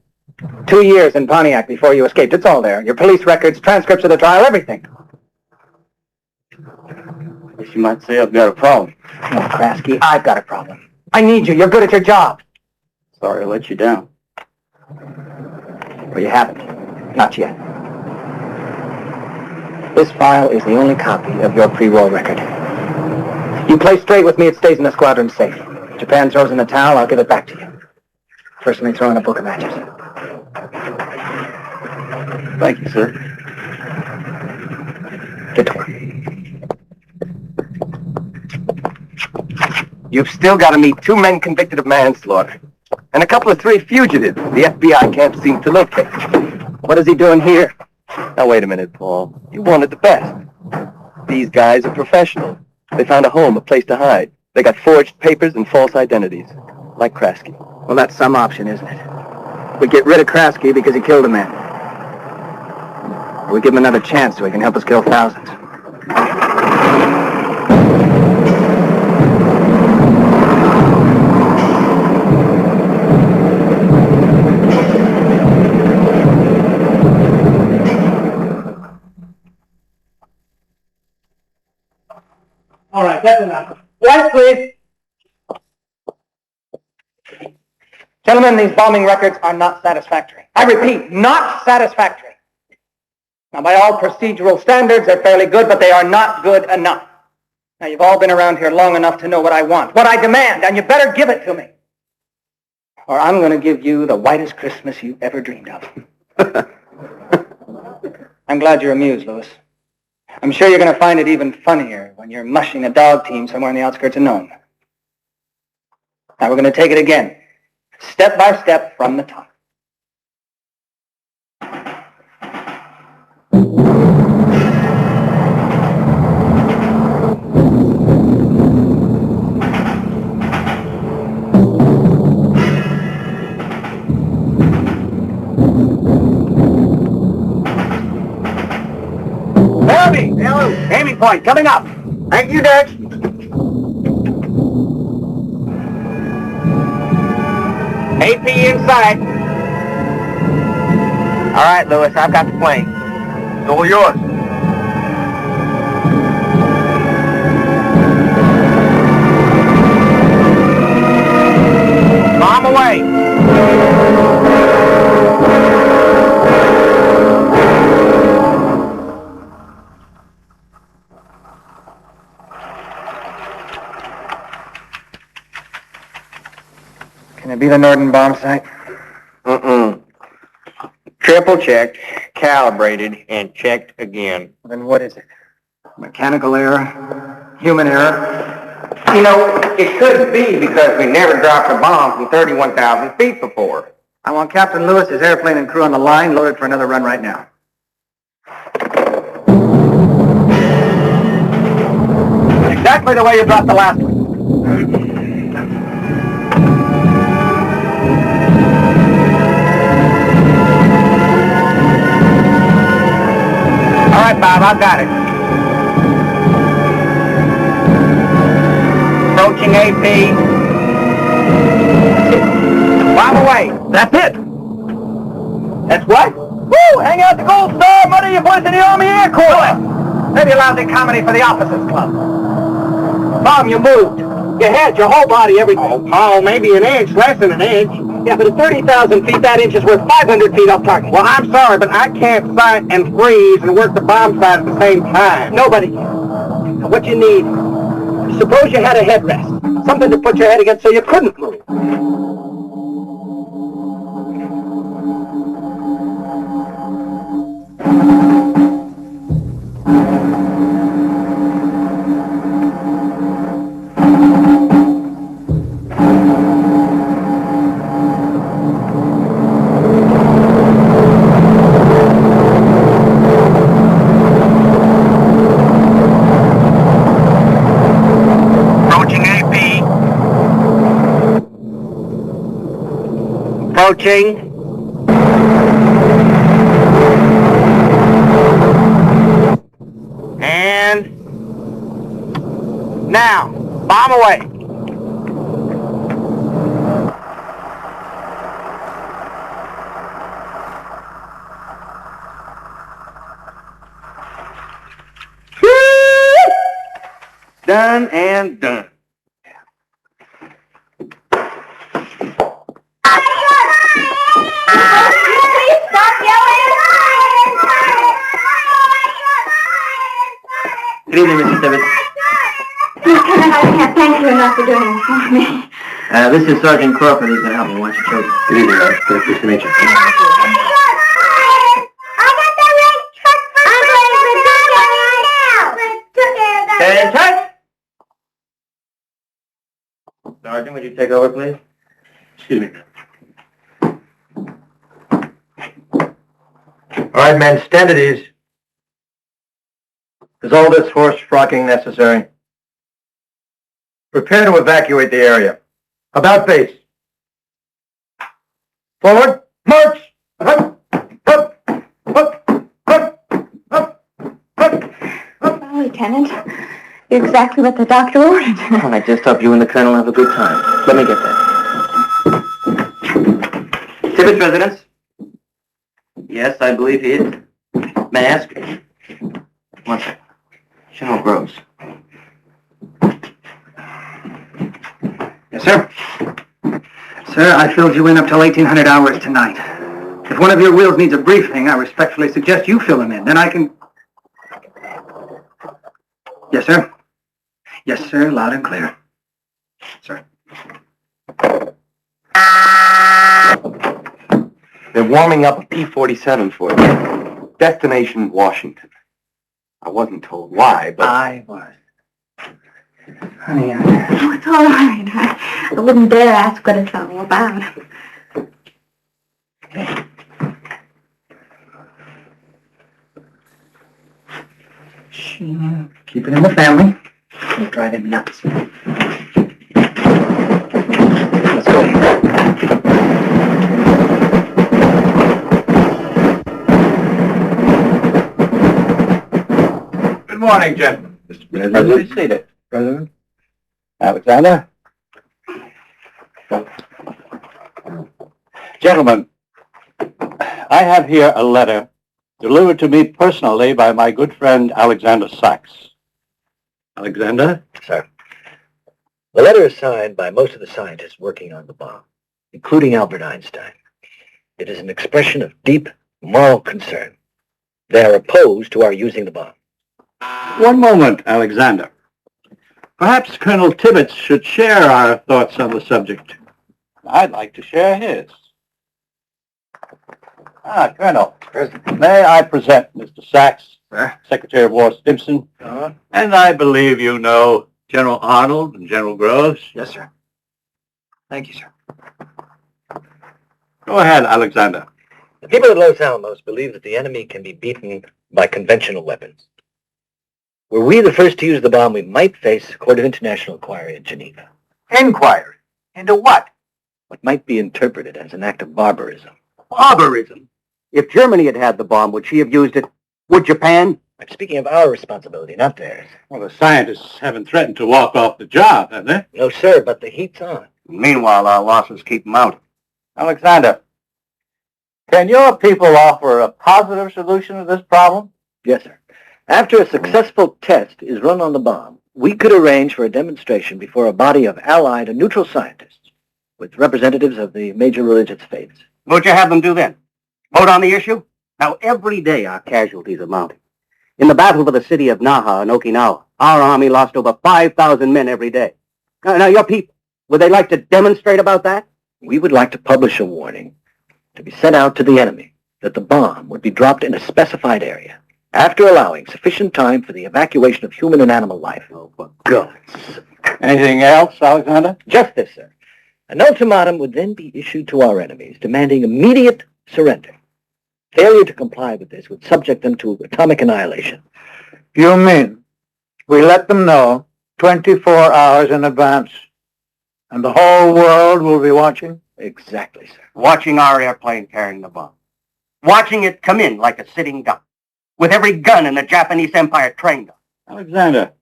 2 years in Pontiac before you escaped. It's all there. Your police records, transcripts of the trial, everything. Guess you might say I've got a problem. No, Krasky, I've got a problem. I need you. You're good at your job. Sorry I let you down. Well, you haven't. Not yet. This file is the only copy of your pre-war record. You play straight with me, it stays in the squadron safe. Japan throws in the towel, I'll give it back to you. Personally throw in a book of matches. Thank you, sir. Get to work. You've still got to meet 2 men convicted of manslaughter. And a couple of 3 fugitives the FBI can't seem to locate. What is he doing here? Now, wait a minute, Paul. You wanted the best. These guys are professionals. They found a home, a place to hide. They got forged papers and false identities, like Krasky. Well, that's some option, isn't it? We get rid of Krasky because he killed a man. Or we give him another chance so he can help us kill thousands. All right, that's enough. Lights, please. Gentlemen, these bombing records are not satisfactory. I repeat, not satisfactory. Now, by all procedural standards, they're fairly good, but they are not good enough. Now, you've all been around here long enough to know what I want, what I demand, and you better give it to me. Or I'm going to give you the whitest Christmas you ever dreamed of. I'm glad you're amused, Louis. I'm sure you're going to find it even funnier when you're mushing a dog team somewhere on the outskirts of Nome. Now, we're going to take it again, step by step from the top. Aiming point coming up. Thank you, Dex. AP inside. All right, Louis, I've got the plane. It's all yours. Bomb away. Can it be the Norden bomb site? Triple checked, calibrated, and checked again. Then what is it? Mechanical error, human error. You know, it could be because we never dropped a bomb from 31,000 feet before. I want Captain Lewis, his airplane and crew on the line, loaded for another run right now. Exactly the way you dropped the last one. All right, Bob, I've got it. Approaching AP. Bomb away. That's it! That's what? Woo! Hang out the Gold Star, Muddy, you boys in the Army Air Corps! Maybe a lousy comedy for the officers club. Tom, you moved. Your head, your whole body, everything. Oh, maybe an inch, less than an inch. Yeah, but at 30,000 feet, that inch is worth 500 feet off target. Well, I'm sorry, but I can't sight and freeze and work the bomb sight at the same time. Nobody can. Now, what you need, suppose you had a headrest. Something to put your head against so you couldn't move. Approaching. And now, bomb away. Done and done. Good evening, Mrs. Tibbetts. Lieutenant, I can't thank you enough for doing this for me. This is Sergeant Crawford who's going to help me. Why don't you children? Good evening, Ralph. Pleased to meet you. Stand tight. Sergeant, would you take over, please? Excuse me. All right, men, stand at ease. Is all this horse frocking necessary? Prepare to evacuate the area. About base. Forward. March! Up, up, up, up, up, up, up. Well, Lieutenant, you're exactly what the doctor ordered. Well, I just hope you and the Colonel have a good time. Let me get that. Tibbetts residence? Yes, I believe he is. May I ask? One second. General Groves. Yes, sir. Sir, I filled you in up till 1800 hours tonight. If one of your wheels needs a briefing, I respectfully suggest you fill him in. Then I can... Yes, sir. Yes, sir. Loud and clear. Sir. They're warming up a P-47 for you. Destination Washington. I wasn't told why, but... I was. Honey, Oh, it's all right. I wouldn't dare ask what it's all about. keep it in the family. It'll drive him nuts. Let's go. Good morning, gentlemen. Mr. President, seated. President. Alexander. Gentlemen, I have here a letter delivered to me personally by my good friend Alexander Sachs. Alexander? Sir. The letter is signed by most of the scientists working on the bomb, including Albert Einstein. It is an expression of deep moral concern. They are opposed to our using the bomb. One moment, Alexander. Perhaps Colonel Tibbetts should share our thoughts on the subject. I'd like to share his. Colonel, may I present Mr. Sachs, Secretary of War Stimson, and I believe you know General Arnold and General Groves. Yes, sir. Thank you, sir. Go ahead, Alexander. The people at Los Alamos believe that the enemy can be beaten by conventional weapons. Were we the first to use the bomb, we might face a court of international inquiry in Geneva. Inquiry? Into what? What might be interpreted as an act of barbarism. Barbarism. If Germany had had the bomb, would she have used it? Would Japan? I'm speaking of our responsibility, not theirs. Well, the scientists haven't threatened to walk off the job, have they? No, sir, but the heat's on. Meanwhile, our losses keep them out. Alexander, can your people offer a positive solution to this problem? Yes, sir. After a successful test is run on the bomb, we could arrange for a demonstration before a body of allied and neutral scientists with representatives of the major religious faiths. What'd you have them do then? Vote on the issue? Now, every day our casualties are mounting. In the battle for the city of Naha and Okinawa, our army lost over 5,000 men every day. Now, your people, would they like to demonstrate about that? We would like to publish a warning to be sent out to the enemy that the bomb would be dropped in a specified area after allowing sufficient time for the evacuation of human and animal life. Oh, for God's sake. Anything else, Alexander? Just this, sir. An ultimatum would then be issued to our enemies demanding immediate surrender. Failure to comply with this would subject them to atomic annihilation. You mean we let them know 24 hours in advance, and the whole world will be watching? Exactly, sir. Watching our airplane carrying the bomb. Watching it come in like a sitting duck, with every gun in the Japanese Empire trained on. Alexander,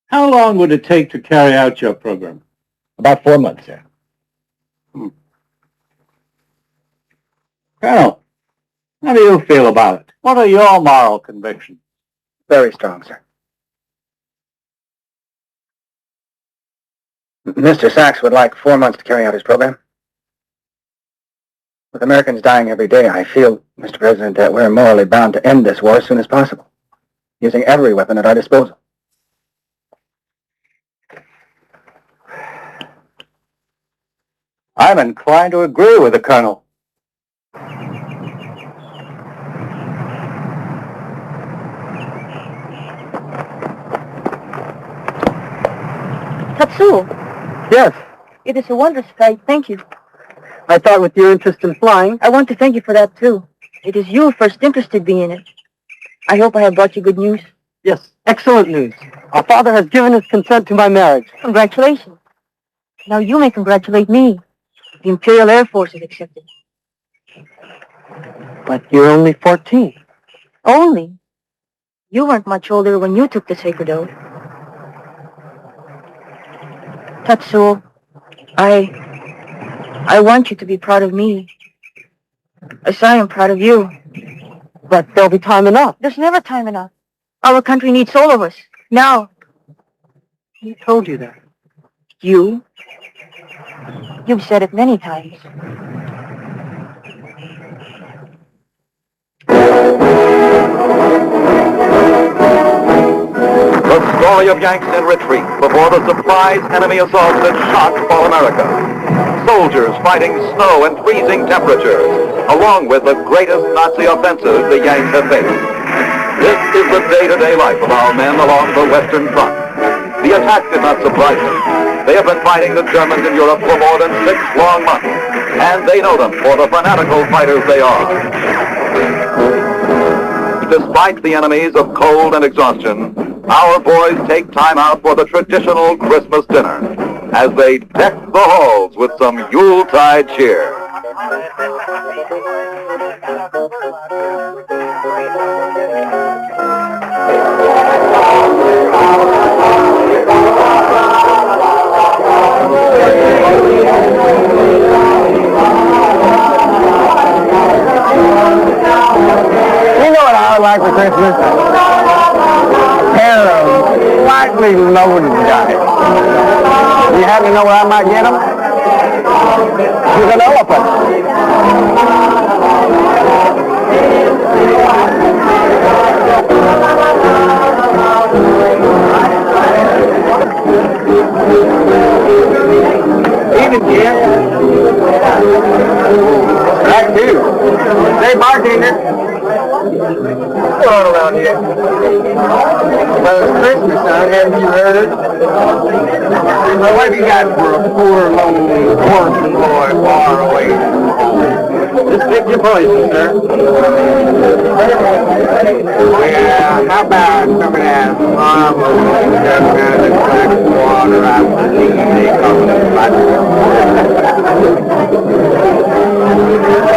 how long would it take to carry out your program? About 4 months, sir. Colonel, how do you feel about it? What are your moral convictions? Very strong, sir. Mr. Sachs would like 4 months to carry out his program. With Americans dying every day, I feel, Mr. President, that we're morally bound to end this war as soon as possible, using every weapon at our disposal. I'm inclined to agree with the Colonel. Tatsuo, Yes, it is a wondrous sight. Thank you. I thought with your interest in flying. I want to thank you for that, too. It is you who first interested me in it. I hope I have brought you good news. Yes, excellent news. Our father has given his consent to my marriage. Congratulations. Now you may congratulate me. The Imperial Air Force has accepted. But you're only 14. Only? You weren't much older when you took the sacred oath. Tatsuo, I want you to be proud of me, as I am proud of you. But there'll be time enough. There's never time enough. Our country needs all of us, now. Who told you that? You? You've said it many times. The story of Yanks in retreat before the surprise enemy assault that shocked all America. Soldiers fighting snow and freezing temperatures, along with the greatest Nazi offensive the Yanks have faced. This is the day-to-day life of our men along the Western Front. The attack did not surprise them. They have been fighting the Germans in Europe for more than 6 long months, and they know them for the fanatical fighters they are. Despite the enemies of cold and exhaustion, our boys take time out for the traditional Christmas dinner as they deck the halls with some Yuletide cheer. You know what I would like for Christmas? A pair of lightly loaded dice. You happen to know where I might get them? With an elephant. Evening, Jim. Back to you. Say, bartender. What's going on around here? Well, it's Christmas, son. Haven't you heard? Well, what have you got for a poor, lonely, orphan boy far away? Just pick your poison, sir. Yeah, how about some of that marvelous stuff out of the black water out the sea they call it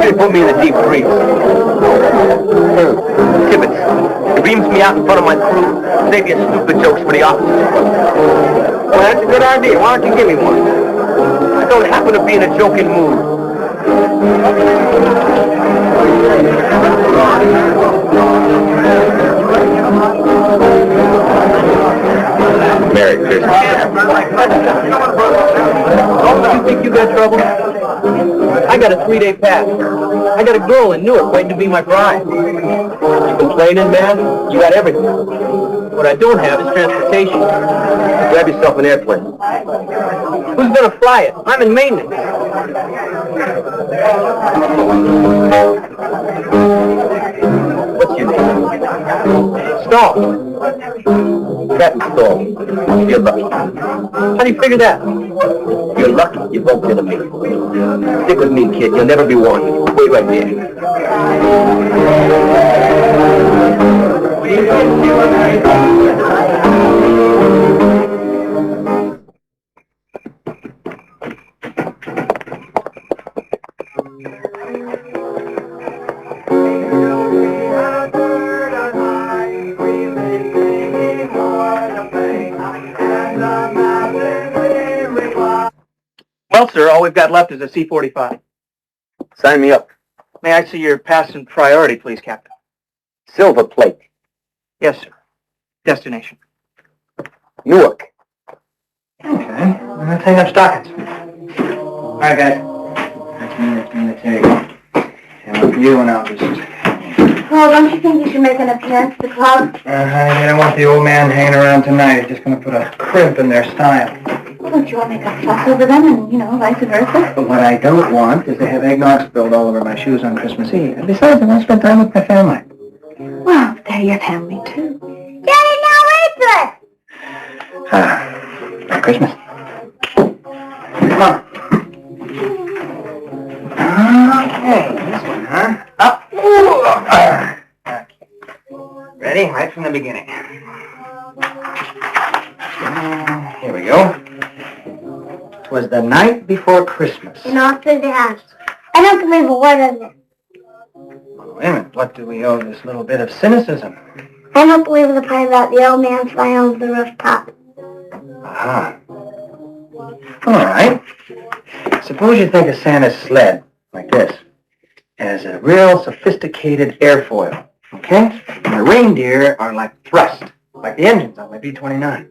They put me in the deep freeze. Tibbets. He beams me out in front of my crew, save you stupid jokes for the officers. Well, that's a good idea. Why don't you give me one? I don't happen to be in a joking mood. Merry Christmas. You think you got trouble? I got a 3-day pass. I got a girl in Newark waiting to be my bride. You complaining, man? You got everything. What I don't have is transportation. Grab yourself an airplane. Who's gonna fly it? I'm in maintenance. What's your name? Stall. Captain Stall. You're lucky. How do you figure that? You're lucky you bumped into me. Stick with me, kid. You'll never be warned. Wait right there. Well, sir, all we've got left is a C-45. Sign me up. May I see your pass and priority, please, Captain? Silver plate. Yes, sir. Destination. Newark. Okay. Let's hang up stockings. All right, guys. That's me. There you go. And for you, and I'll just... Oh, don't you think you should make an appearance at the club? I don't want the old man hanging around tonight. He's just going to put a crimp in their style. Well, don't you want to make a fuss over them and, vice versa? But what I don't want is to have eggnog spilled all over my shoes on Christmas Eve. And besides, I want to spend time with my family. Well, they're your family, too. Daddy, now wait for us! Merry Christmas. Come on. Okay, this one, huh? Up. Okay. Ready? Right from the beginning. Here we go. 'Twas the night before Christmas. And all through the house. I don't believe a word of it. Wait a minute. What do we owe this little bit of cynicism? I don't believe the part about the old man flying over the rooftop. Aha. All right. Suppose you think of Santa's sled, like this, as a real sophisticated airfoil, okay? And the reindeer are like thrust, like the engines on my B-29.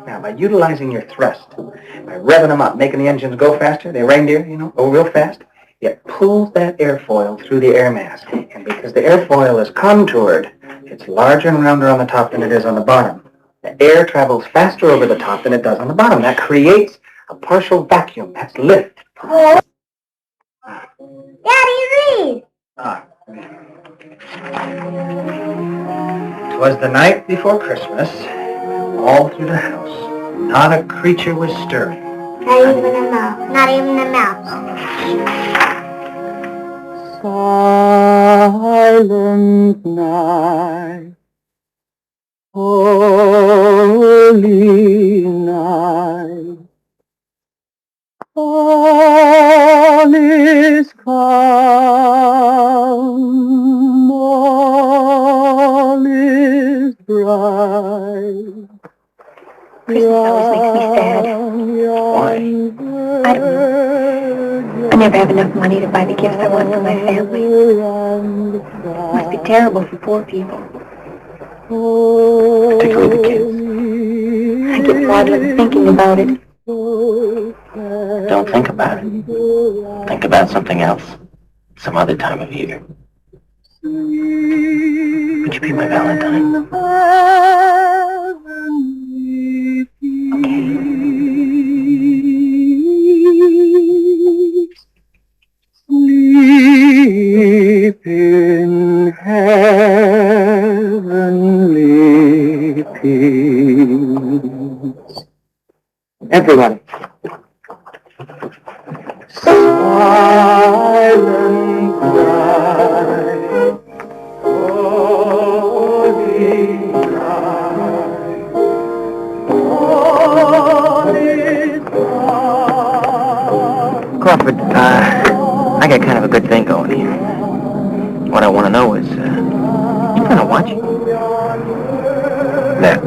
Now, by utilizing your thrust, by revving them up, making the engines go faster, the reindeer, go real fast, it pulls that airfoil through the air mass. And because the airfoil is contoured, it's larger and rounder on the top than it is on the bottom. The air travels faster over the top than it does on the bottom. That creates a partial vacuum. That's lift. Oh. Daddy, read! 'Twas the night before Christmas. All through the house, not a creature was stirring. Not even a mouse. Not even a mouse. Silent night, holy night, all is calm, all is bright. Christmas always makes me sad. Why? I don't know. I never have enough money to buy the gifts I want for my family. It must be terrible for poor people. Particularly the kids. I get maudlin thinking about it. Don't think about it. Think about something else. Some other time of year. Would you be my Valentine? Sleep in heavenly peace. Everybody. Silent night, holy night, all is calm. Crawford, I got kind of a good thing going here. What I want to know is, you kind of watching? Nah.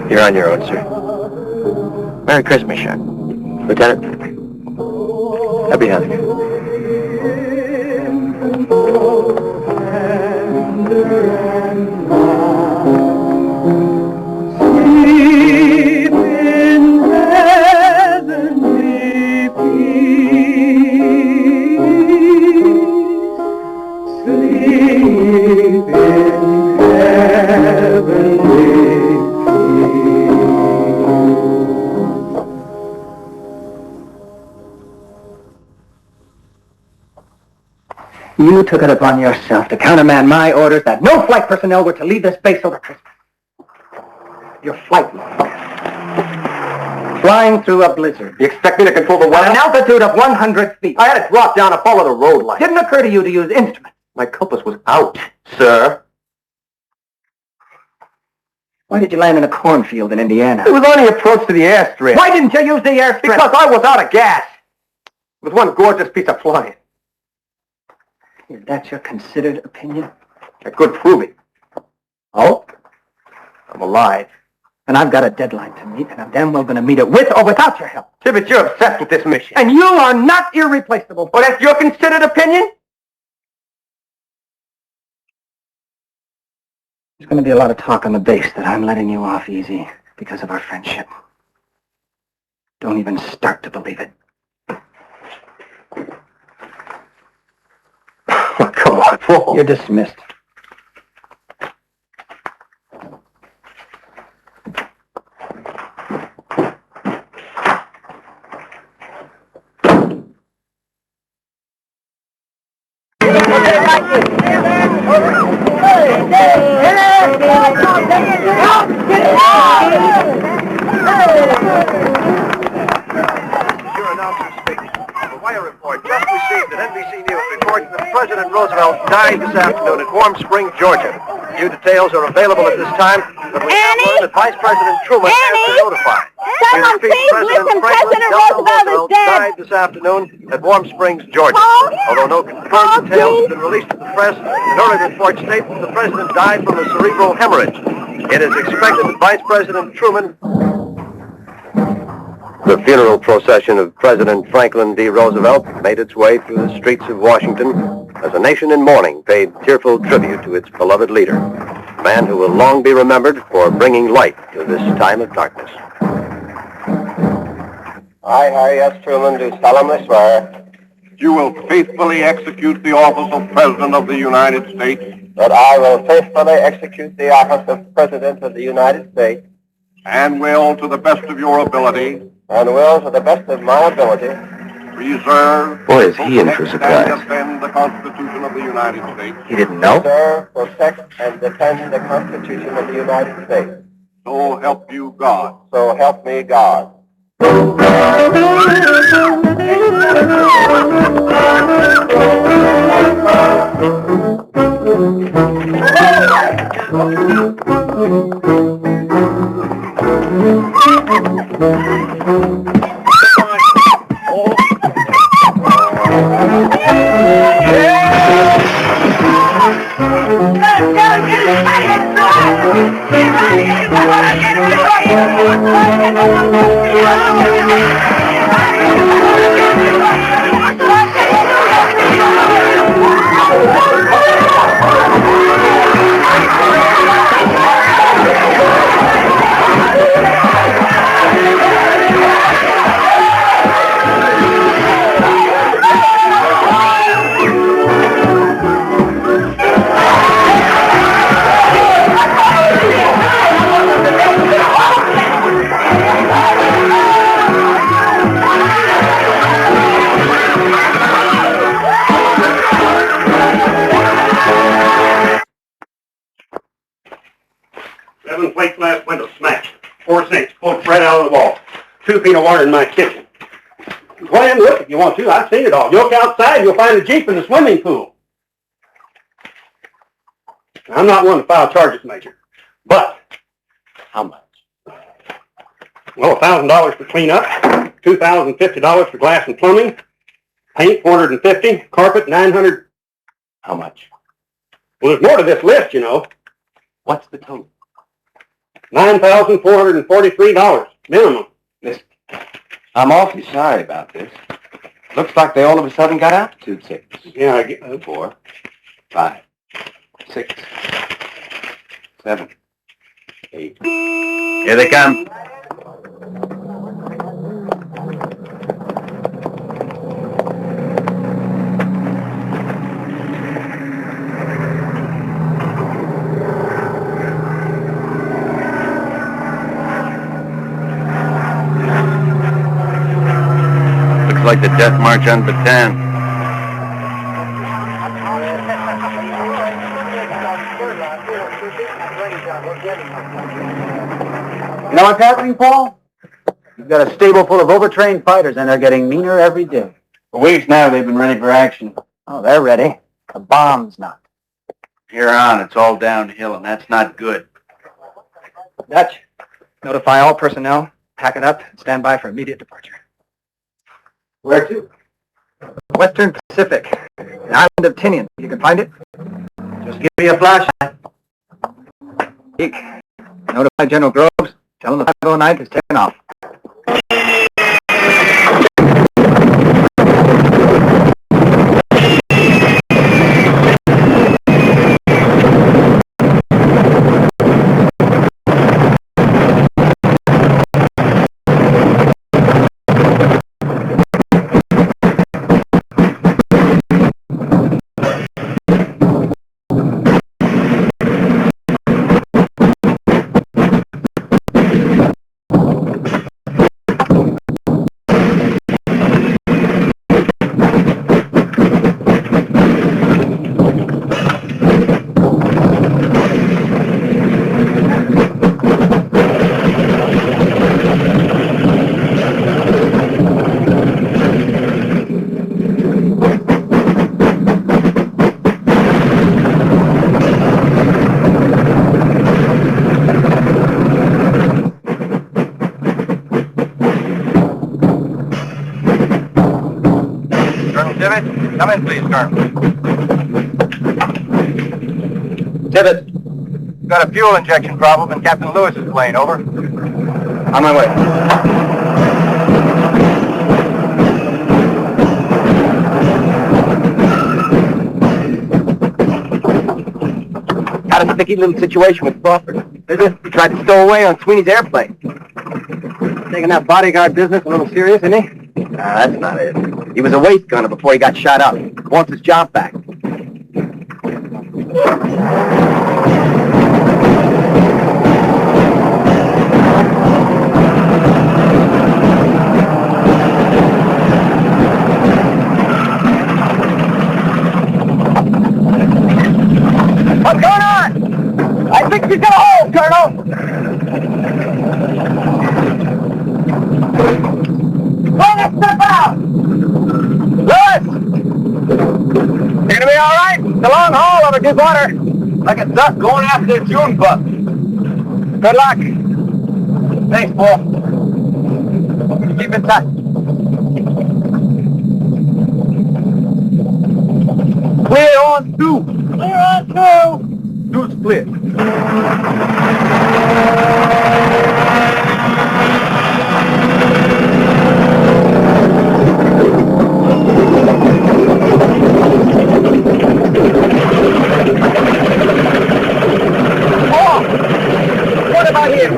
You're on your own, sir. Merry Christmas, Shark. Lieutenant. Happy Hanukkah. Tender and mild. You took it upon yourself to countermand my orders that no flight personnel were to leave this base over Christmas. Your flight log. Flying through a blizzard. You expect me to control the weather? At an altitude of 100 feet. I had it drop down and follow the road light. Didn't occur to you to use instruments. My compass was out, sir. Why did you land in a cornfield in Indiana? It was on the approach to the airstrip. Why didn't you use the airstrip? Because I was out of gas. It was one gorgeous piece of flying. Is that your considered opinion? I could prove it. Oh? I'm alive. And I've got a deadline to meet, and I'm damn well going to meet it with or without your help. Tibbet, you're obsessed with this mission. And you are not irreplaceable. Oh, that's your considered opinion? There's going to be a lot of talk on the base that I'm letting you off easy because of our friendship. Don't even start to believe it. Oh, come on, Paul. You're dismissed. President Roosevelt died this afternoon at Warm Springs, Georgia. Few details are available at this time, but we have learned that Vice President Truman has been notified. Someone please listen, President Roosevelt is dead. Died this afternoon at Warm Springs, Georgia. Although no confirmed details have been released to the press, early reports state that the president died from a cerebral hemorrhage. It is expected that Vice President Truman... The funeral procession of President Franklin D. Roosevelt made its way through the streets of Washington as a nation in mourning paid tearful tribute to its beloved leader, a man who will long be remembered for bringing light to this time of darkness. I, Harry S. Truman, do solemnly swear You will faithfully execute the office of President of the United States that I will faithfully execute the office of President of the United States and will, to the best of your ability, and will, to the best of my ability, preserve, Boy, is he in for a surprise. and defend the Constitution of the United States. He didn't know? Preserve, protect, and defend the Constitution of the United States. So help you God. So help me God. Plate glass window smashed. 4 sinks pulled right out of the wall. 2 feet of water in my kitchen. Go ahead and look if you want to. I've seen it all. You look outside, you'll find a Jeep in the swimming pool. I'm not one to file charges, Major. But How much? well, $1,000 for cleanup, $2,050 for glass and plumbing, paint $450, carpet $900. How much? Well, there's more to this list, you know. What's the total? $9,443 minimum. Listen, I'm awfully sorry about this. Looks like they all of a sudden got altitude sickness. Yeah, I get 4, 5, 6, 7, 8. Here they come. Like the Death March on Bataan. know what's happening, Paul? You've got a stable full of overtrained fighters, and they're getting meaner every day. For weeks now, they've been ready for action. Oh, they're ready. The bomb's not. Here on, it's all downhill, and that's not good. Dutch, notify all personnel, pack it up, and stand by for immediate departure. Where to? Western Pacific, the island of Tinian. You can find it? Just give me a flashlight. Eek. Notify General Groves. Tell him the 509 is taken off. Come in, please, Colonel. Tibbet, Got a fuel injection problem in Captain Lewis's plane, over. on my way. Got a sticky little situation with Crawford. He tried to stow away on Sweeney's airplane. Taking that bodyguard business a little serious, isn't he? Nah, that's not it. He was a waist gunner before he got shot up. Wants his job back. What's going on? I think she's got a hole, Colonel. Let's step out! Lewis! You gonna be all right? It's a long haul over deep water. Like a duck going after a June bug. Good luck. Thanks, Paul. Keep in touch. Clear on two. Clear on two. Two's clear. What about him?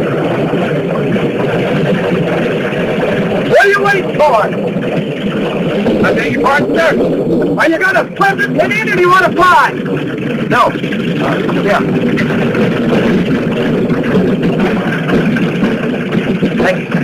What are you waiting for? I beg your pardon, sir. Are you going to flip it in or do you want to fly? No. Yeah. Thank you.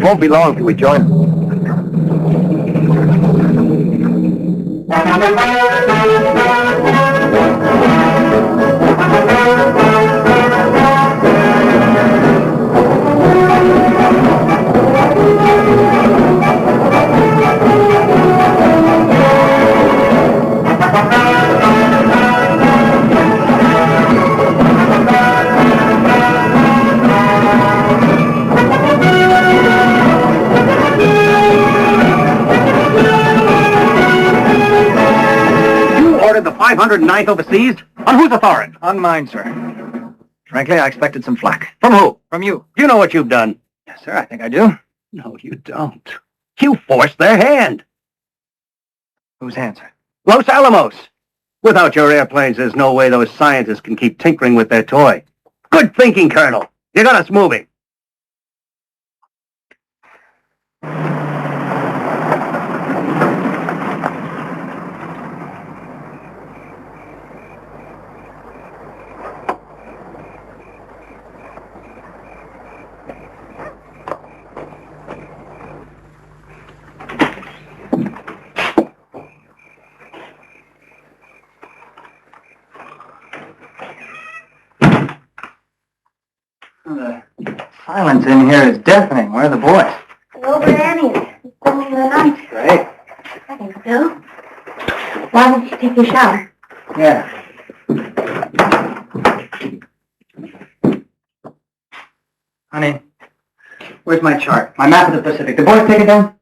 Won't be long till we join them. 509th overseas? On whose authority? On mine, sir. Frankly, I expected some flack. From who? From you. You know what you've done? Yes, sir, I think I do. No, you don't. You forced their hand. Whose hand, sir? Los Alamos. Without your airplanes, there's no way those scientists can keep tinkering with their toy. Good thinking, Colonel. You got us moving. The silence in here is deafening. Where are the boys? Over Annie's. It's spending the night. Great. I think so. Why don't you take your shower? Yeah. Honey, where's my chart? My map of the Pacific. The boys take it down?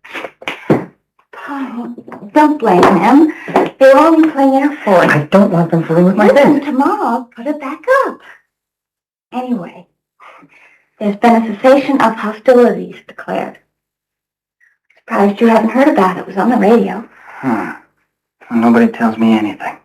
Oh, don't blame them. They were only playing Air Force. I don't want them fooling with my Listen, things. tomorrow I'll put it back up. Anyway, there's been a cessation of hostilities declared. Surprised you haven't heard about it. It was on the radio. Well, nobody tells me anything.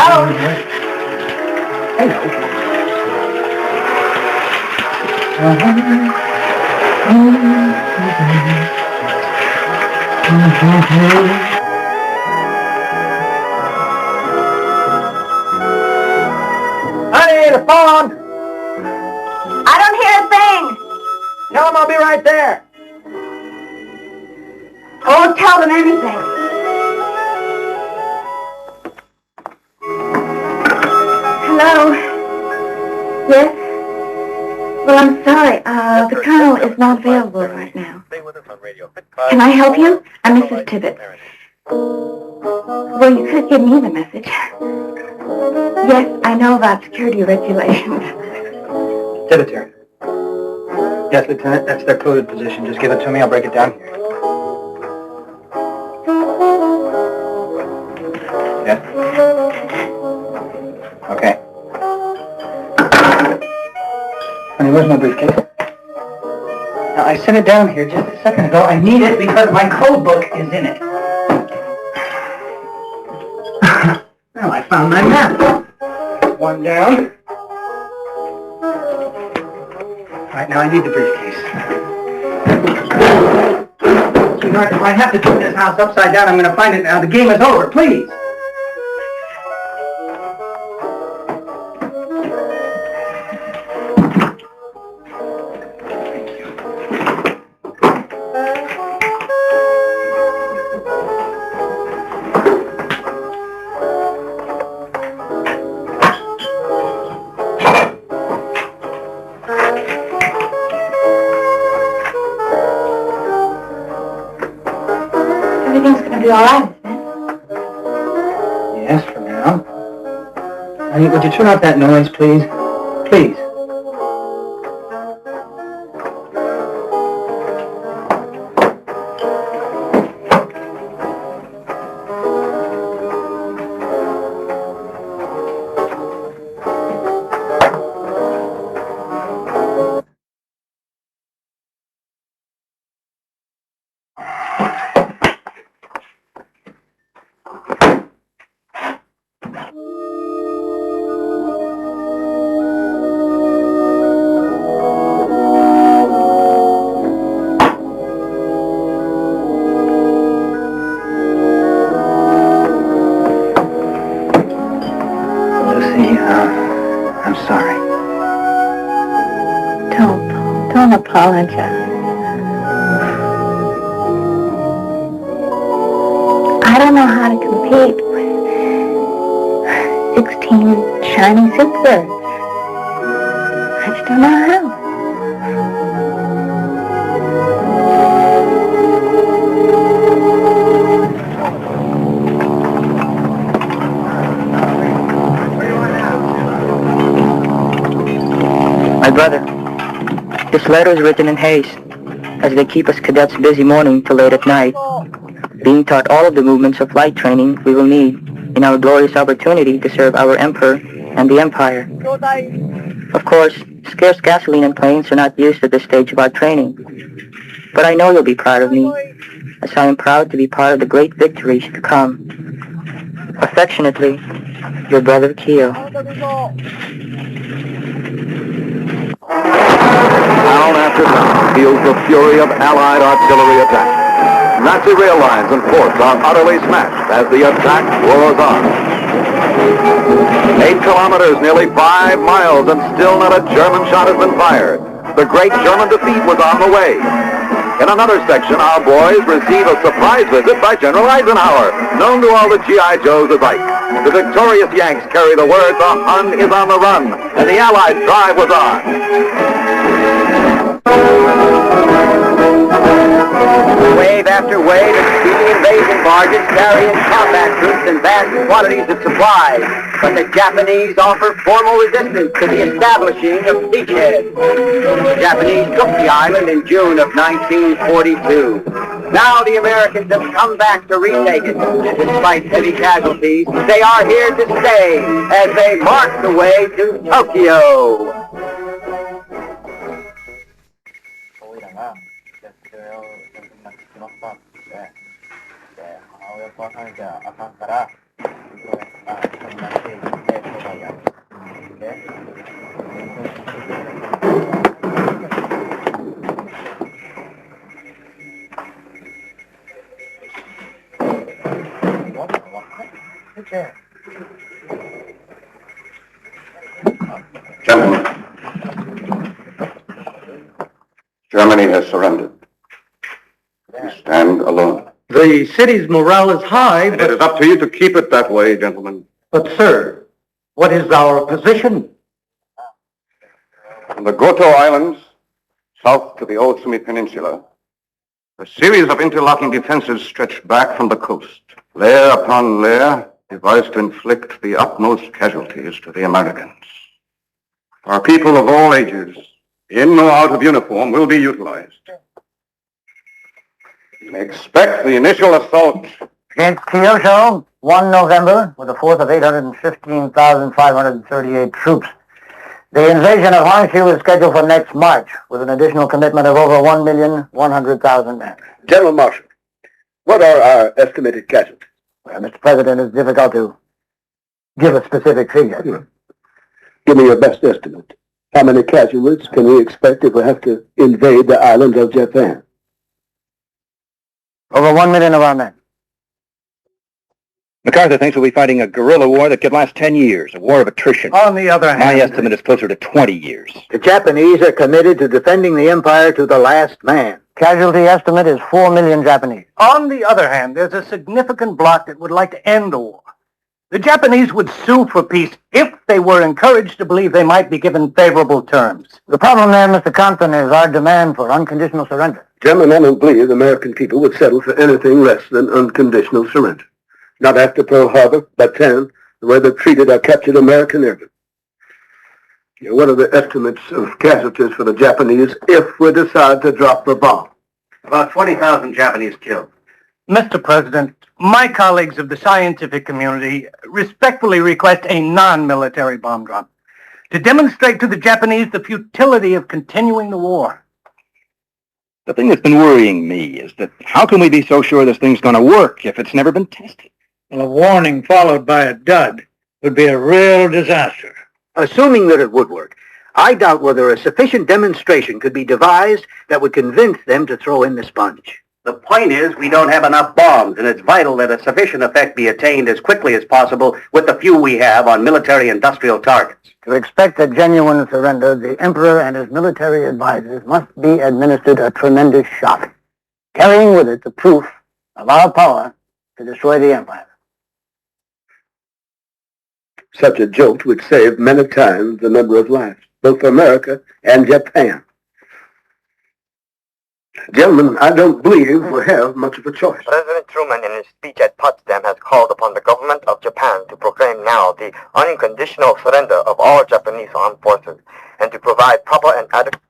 Hello? Honey, the phone! I don't hear a thing. Tell them I'll be right there. I won't tell them anything. Hello? Yes? Well, I'm sorry. The Colonel is not available right now. Can I help you? I'm Mrs. Tibbet. Well, you could give me the message. Yes, I know about security regulations. Tibbet's here. Yes, Lieutenant, that's their coded position. Just give it to me, I'll break it down. Yes? Okay. Honey, where's my briefcase? Now, I set it down here just a second ago. I need it because my code book is in it. Well, I found my map. One down. All right, now I need the briefcase. Sweetheart, if I have to turn this house upside down, I'm going to find it now. The game is over. Please. Everything's going to be all right, isn't it? Yes, for now. Honey, would you turn off that noise, please? Please. I'm sorry. Don't apologize. I don't know how to compete with 16 shiny soup birds. I just don't know how. Brother, this letter is written in haste, as they keep us cadets busy morning till late at night, being taught all of the movements of flight training we will need in our glorious opportunity to serve our Emperor and the Empire. Of course, scarce gasoline and planes are not used at this stage of our training, but I know you'll be proud of me, as I am proud to be part of the great victories to come. Affectionately, your brother Keo. Town after town feels the fury of Allied artillery attack. Nazi rail lines and forts are utterly smashed as the attack roars on. 8 kilometers, nearly 5 miles, and still not a German shot has been fired. The great German defeat was on the way. In another section, our boys receive a surprise visit by General Eisenhower, known to all the G.I. Joes as Ike. The victorious Yanks carry the word, the Hun is on the run, and the Allied drive was on. Wave after wave of speedy invasion barges carrying combat troops and vast quantities of supplies. But the Japanese offer formal resistance to the establishing of beachheads. The Japanese took the island in June of 1942. Now the Americans have come back to retake it. Despite heavy casualties, they are here to stay as they march the way to Tokyo. Gentlemen, Germany has surrendered. We stand alone. The city's morale is high, And it is up to you to keep it that way, gentlemen. but sir, what is our position? From the Goto Islands, south to the Otsumi Peninsula, a series of interlocking defenses stretched back from the coast, layer upon layer, devised to inflict the utmost casualties to the Americans. Our people of all ages, in or out of uniform, will be utilized. You may expect the initial assault Against Kyushu, 1 November, with a force of 815,538 troops. The invasion of Honshu is scheduled for next March, with an additional commitment of over 1,100,000 men. General Marshall, what are our estimated casualties? Well, Mr. President, it's difficult to give a specific figure. Give me your best estimate. How many casualties can we expect if we have to invade the island of Japan? Over 1 million of our men. MacArthur thinks we'll be fighting a guerrilla war that could last 10 years, a war of attrition. On the other hand, My estimate is closer to 20 years. The Japanese are committed to defending the empire to the last man. Casualty estimate is 4 million Japanese. on the other hand, there's a significant bloc that would like to end the war. The Japanese would sue for peace if they were encouraged to believe they might be given favorable terms. The problem there, Mr. Compton, is our demand for unconditional surrender. Gentlemen, I don't believe the American people would settle for anything less than unconditional surrender. Not after Pearl Harbor, Bataan, the way they've treated our captured American airmen. What are the estimates of casualties for the Japanese if we decide to drop the bomb? about 20,000 Japanese killed. Mr. President, my colleagues of the scientific community respectfully request a non-military bomb drop to demonstrate to the Japanese the futility of continuing the war. The thing that's been worrying me is that how can we be so sure this thing's going to work if it's never been tested? Well, a warning followed by a dud would be a real disaster. Assuming that it would work, I doubt whether a sufficient demonstration could be devised that would convince them to throw in the sponge. The point is, we don't have enough bombs, and it's vital that a sufficient effect be attained as quickly as possible with the few we have on military-industrial targets. To expect a genuine surrender, the Emperor and his military advisors must be administered a tremendous shock, carrying with it the proof of our power to destroy the Empire. Such a jolt would save many times the number of lives, both for America and Japan. Gentlemen, I don't believe we have much of a choice. President Truman, in his speech at Potsdam, has called upon the government of Japan to proclaim now the unconditional surrender of all Japanese armed forces. and to provide proper and adequate...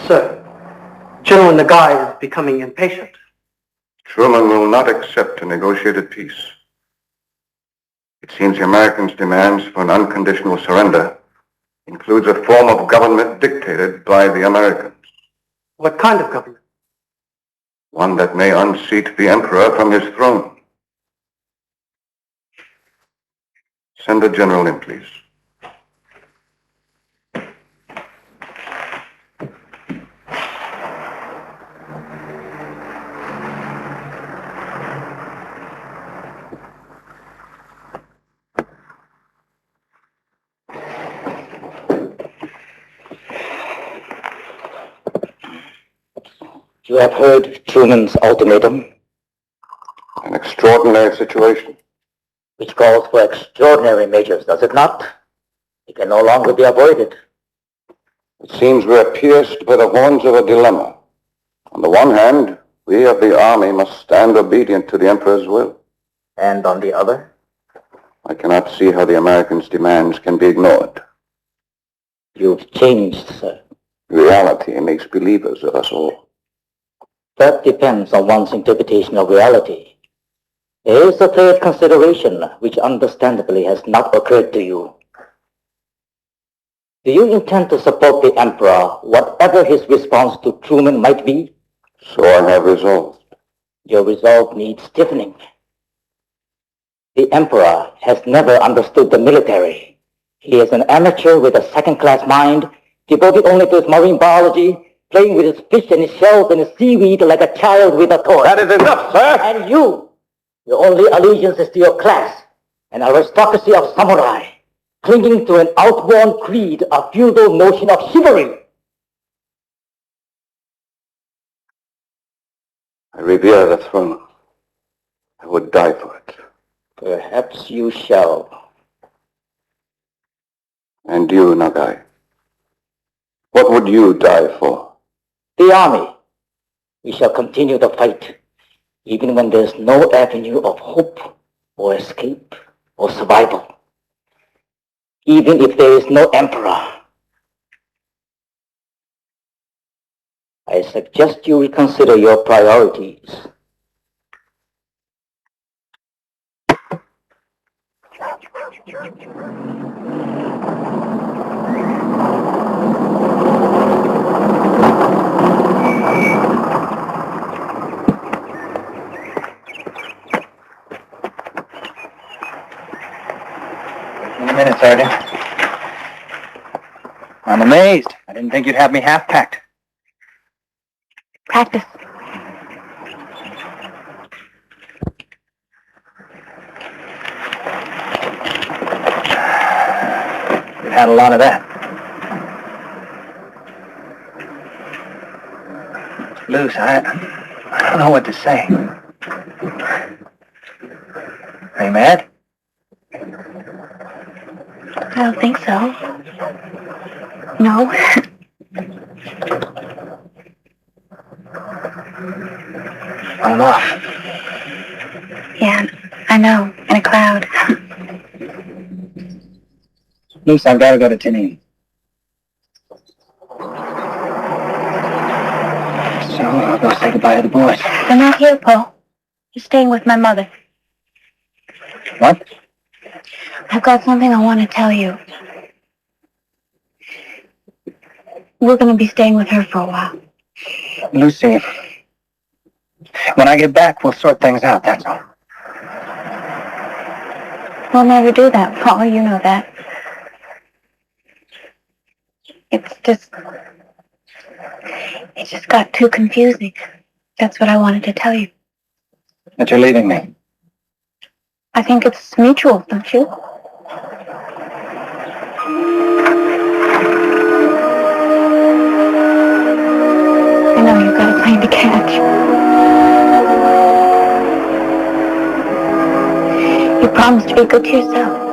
Sir, General Nagai is becoming impatient. Truman will not accept a negotiated peace. It seems the Americans' demands for an unconditional surrender includes a form of government dictated by the Americans. What kind of government? One that may unseat the Emperor from his throne. Send the General in, please. You have heard Truman's ultimatum, An extraordinary situation. which calls for extraordinary measures, does it not? It can no longer be avoided. It seems we are pierced by the horns of a dilemma. On the one hand, we of the army must stand obedient to the Emperor's will. And on the other, I cannot see how the Americans' demands can be ignored. you've changed, sir. Reality makes believers of us all. That depends on one's interpretation of reality. There is a third consideration which understandably has not occurred to you. Do you intend to support the Emperor, whatever his response to Truman might be? So I have resolved. Your resolve needs stiffening. The Emperor has never understood the military. He is an amateur with a second-class mind, devoted only to his marine biology, playing with his fish and his shells and his seaweed like a child with a toy. That is enough, sir! And you, your only allegiance is to your class, an aristocracy of samurai, clinging to an outworn creed, a feudal notion of chivalry. I revere the throne. I would die for it. Perhaps you shall. And you, Nagai? What would you die for? The army. We shall continue the fight, even when there's no avenue of hope or escape or survival. Even if there is no emperor. I suggest you reconsider your priorities. In a minute, Sergeant. I'm amazed. I didn't think you'd have me half-packed. Practice. You've had a lot of that. Luce, I don't know what to say. Are you mad? I don't think so. No. I'm off. Yeah, I know. In a cloud. Luce, I've got to go to Tinin. So I'll go say goodbye to the boys. They're not here, Paul. You're staying with my mother. What? I've got something I want to tell you. We're going to be staying with her for a while. Lucy, when I get back, we'll sort things out, that's all. We'll never do that, Paul. You know that. It's just got too confusing. That's what I wanted to tell you. That you're leaving me. I think it's mutual, don't you? I know you've got a plane to catch. You promised to be good to yourself.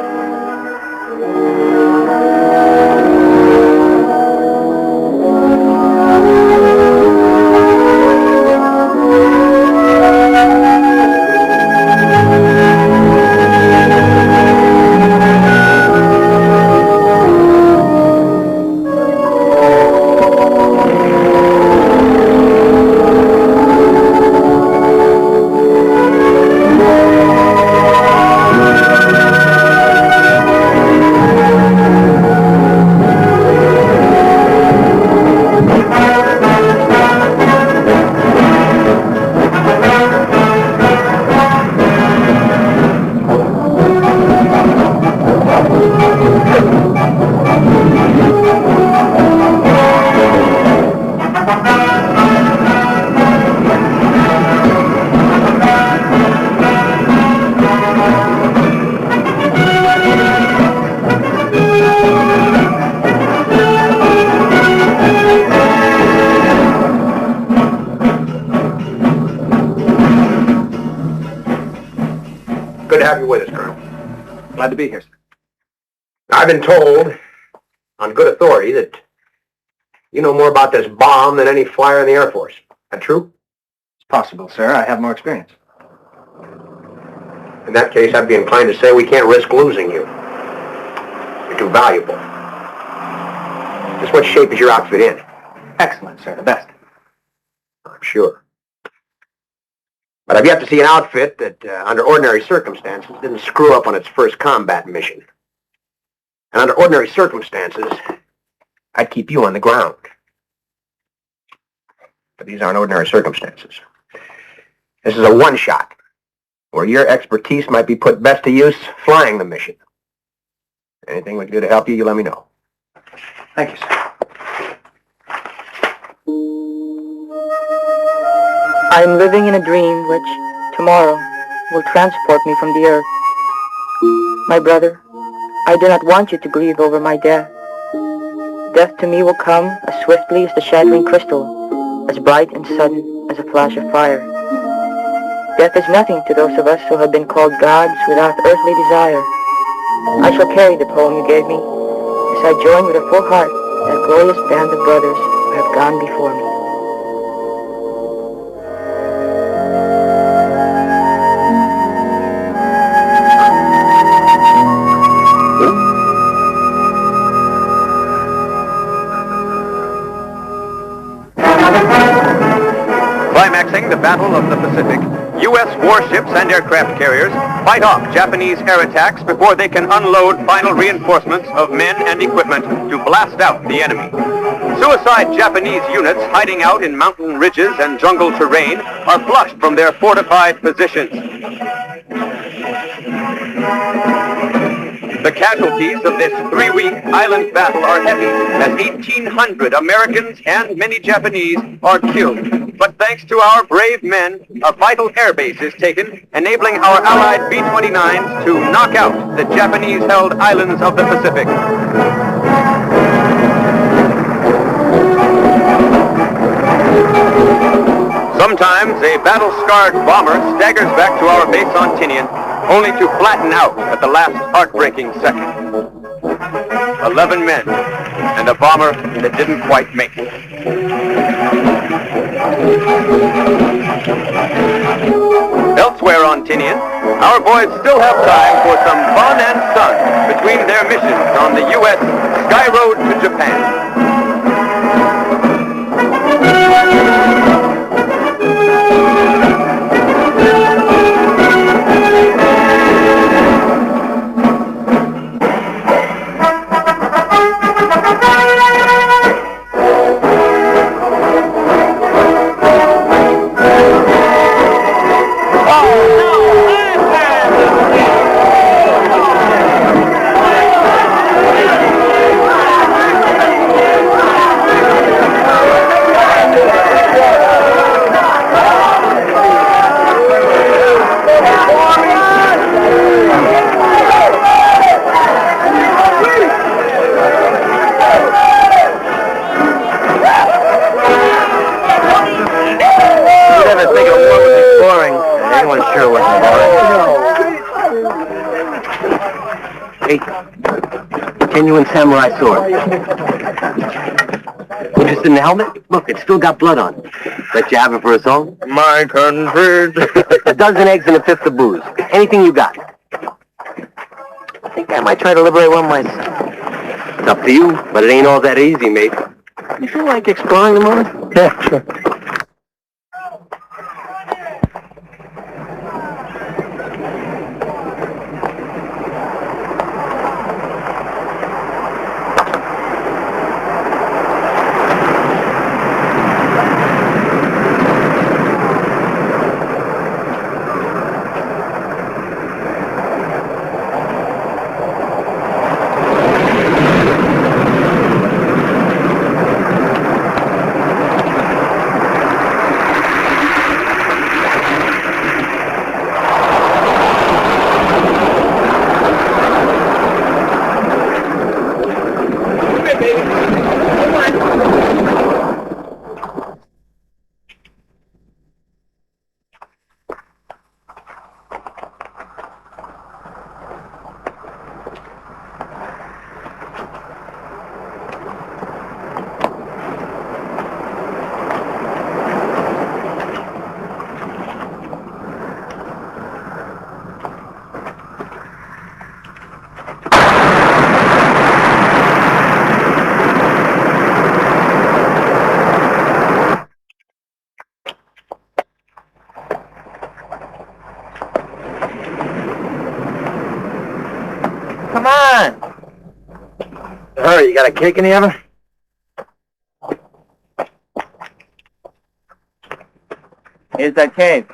good to have you with us, Colonel. Glad to be here, sir. I've been told, on good authority, that you know more about this bomb than any flyer in the Air Force. That true? It's possible, sir. I have more experience. In that case, I'd be inclined to say we can't risk losing you. You're too valuable. Just what shape is your outfit in? Excellent, sir. The best. I'm sure. But I've yet to see an outfit that, under ordinary circumstances, didn't screw up on its first combat mission. And under ordinary circumstances, I'd keep you on the ground. But these aren't ordinary circumstances. This is a one-shot, where your expertise might be put best to use flying the mission. Anything we can do to help you, you let me know. Thank you, sir. I am living in a dream which, tomorrow, will transport me from the earth. My brother, I do not want you to grieve over my death. Death to me will come as swiftly as the shattering crystal, as bright and sudden as a flash of fire. Death is nothing to those of us who have been called gods without earthly desire. I shall carry the poem you gave me, as I join with a full heart that glorious band of brothers who have gone before me. Climaxing the Battle of the Pacific, U.S. warships and aircraft carriers fight off Japanese air attacks before they can unload final reinforcements of men and equipment to blast out the enemy. Suicide Japanese units hiding out in mountain ridges and jungle terrain are flushed from their fortified positions. The casualties of this 3-week island battle are heavy, as 1,800 Americans and many Japanese are killed. But thanks to our brave men, a vital airbase is taken, enabling our allied B-29s to knock out the Japanese-held islands of the Pacific. Sometimes a battle-scarred bomber staggers back to our base on Tinian, only to flatten out at the last heartbreaking second. 11 men, and a bomber that didn't quite make it. Elsewhere on Tinian, our boys still have time for some fun and sun between their missions on the U.S. Sky Road to Japan. Genuine samurai sword. Interested in the helmet? Look, it's still got blood on it. Bet you have it for us all? My country. A dozen eggs and a fifth of booze. Anything you got. I think I might try to liberate one myself. It's up to you, but it ain't all that easy, mate. You feel like exploring the moment? Yeah, sure. come on. Hurry, you got a cake in the oven? Here's that cake.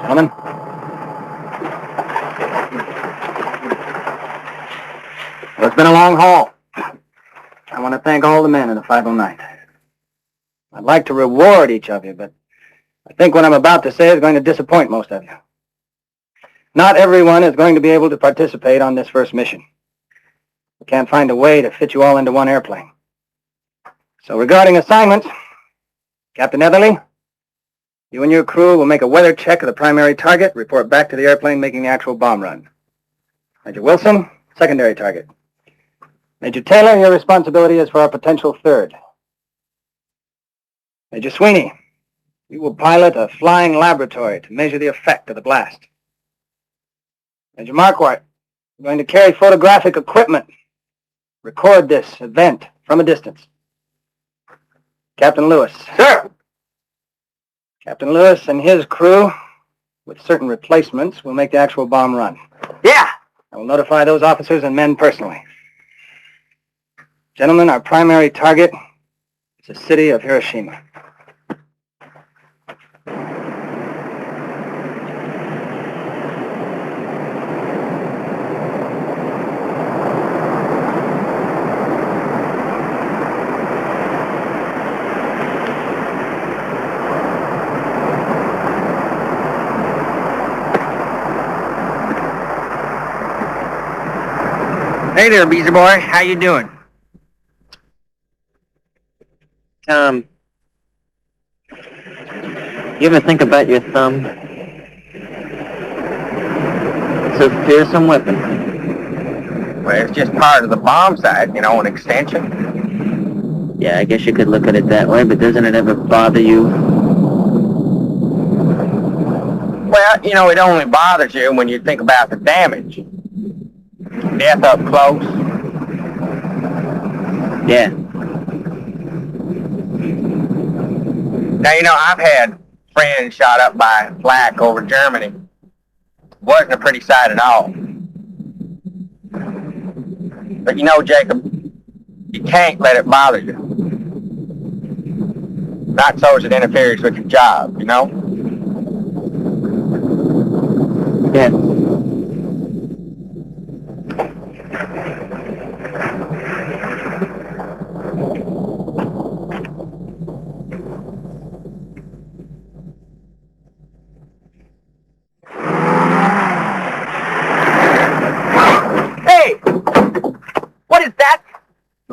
Gentlemen. Well, it's been a long haul. I want to thank all the men in the 509th. I'd like to reward each of you, but I think what I'm about to say is going to disappoint most of you. Not everyone is going to be able to participate on this first mission. We can't find a way to fit you all into one airplane. So regarding assignments, Captain Etherly, you and your crew will make a weather check of the primary target, report back to the airplane making the actual bomb run. Major Wilson, secondary target. Major Taylor, your responsibility is for our potential third. Major Sweeney, you will pilot a flying laboratory to measure the effect of the blast. Major Marquardt, you're going to carry photographic equipment. Record this event from a distance. Captain Lewis. Sir! Captain Lewis and his crew, with certain replacements, will make the actual bomb run. Yeah! I will notify those officers and men personally. Gentlemen, our primary target is the city of Hiroshima. Hey there, Beezer boy. How you doing? You ever think about your thumb? It's a fearsome weapon. Well, it's just part of the bomb sight, you know, an extension. Yeah, I guess you could look at it that way, but doesn't it ever bother you? Well, you know, it only bothers you when you think about the damage. Death up close. Yeah. Now, you know, I've had friends shot up by flak over Germany. Wasn't a pretty sight at all. But you know, Jacob, you can't let it bother you. Not so as it interferes with your job, you know? Yeah.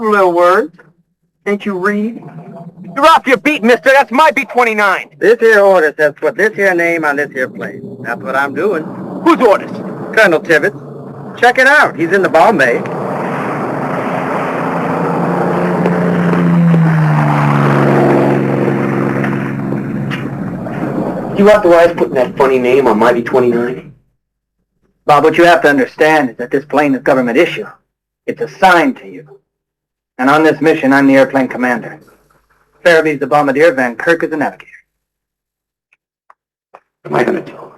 Little words. Can't you read? You're off your beat, mister. That's my B-29. This here order says put this here name on this here plane. That's what I'm doing. Whose orders? Colonel Tibbetts. Check it out. He's in the bomb bay. You authorize putting that funny name on my B-29? Bob, what you have to understand is that this plane is government issue. It's assigned to you. And on this mission, I'm the airplane commander. Farabee's the bombardier, Van Kirk is the navigator. What am I going to do?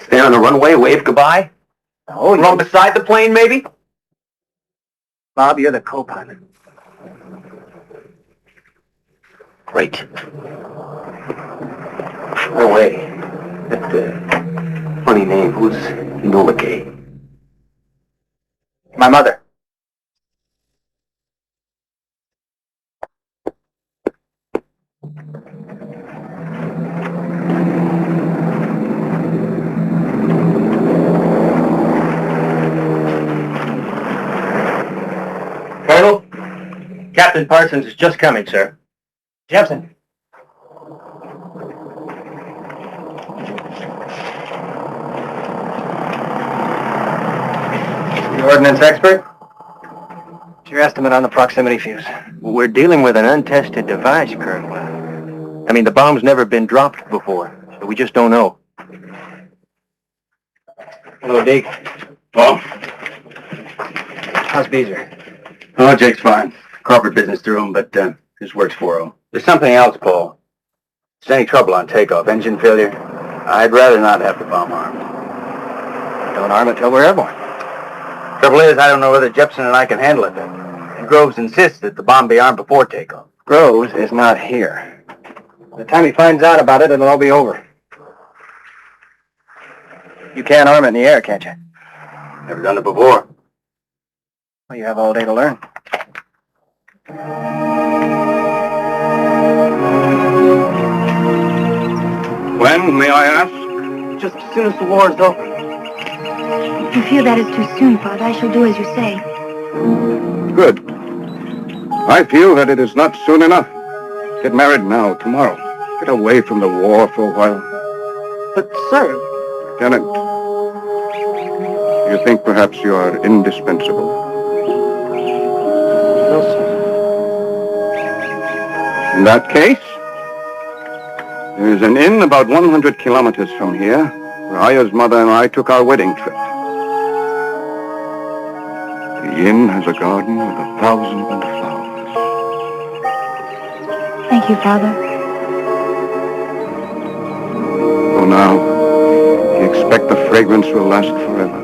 Stand on the runway, wave goodbye? Oh, Run beside the plane, maybe? Bob, you're the co-pilot. Great. No way. That funny name, who's Enola Gay? My mother. Colonel, Captain Parsons is just coming, sir. Jepson. The ordnance expert? What's your estimate on the proximity fuse? We're dealing with an untested device, Colonel. I mean, the bomb's never been dropped before, so we just don't know. Hello, Deke. Paul? How's Beezer? Oh, Jake's fine. Corporate business through him, but his work's for him. There's something else, Paul. Is there any trouble on takeoff? Engine failure? I'd rather not have the bomb armed. Don't arm it till we're airborne. Trouble is, I don't know whether Jepson and I can handle it then. And Groves insists that the bomb be armed before takeoff. Groves is not here. By the time he finds out about it, it'll all be over. You can't arm it in the air, can't you? Never done it before. Well, you have all day to learn. When, may I ask? Just as soon as the war is over. If you feel that is too soon, Father, I shall do as you say. Good. I feel that it is not soon enough. Get married now, tomorrow. Get away from the war for a while. But, sir... Lieutenant, you think perhaps you are indispensable? No, sir. In that case, there is an inn about 100 kilometers from here, where Aya's mother and I took our wedding trip. The inn has a garden with 1,000 flowers. Thank you, Father. Oh, now, you expect the fragrance will last forever.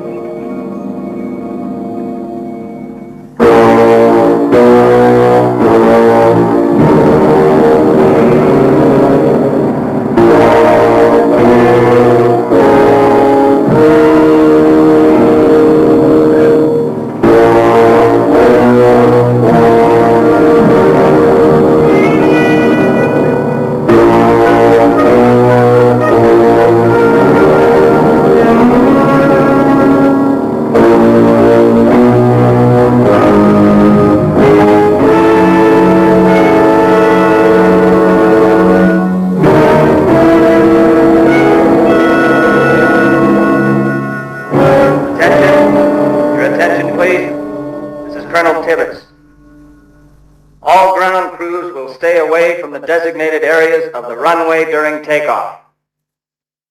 Designated areas of the runway during takeoff.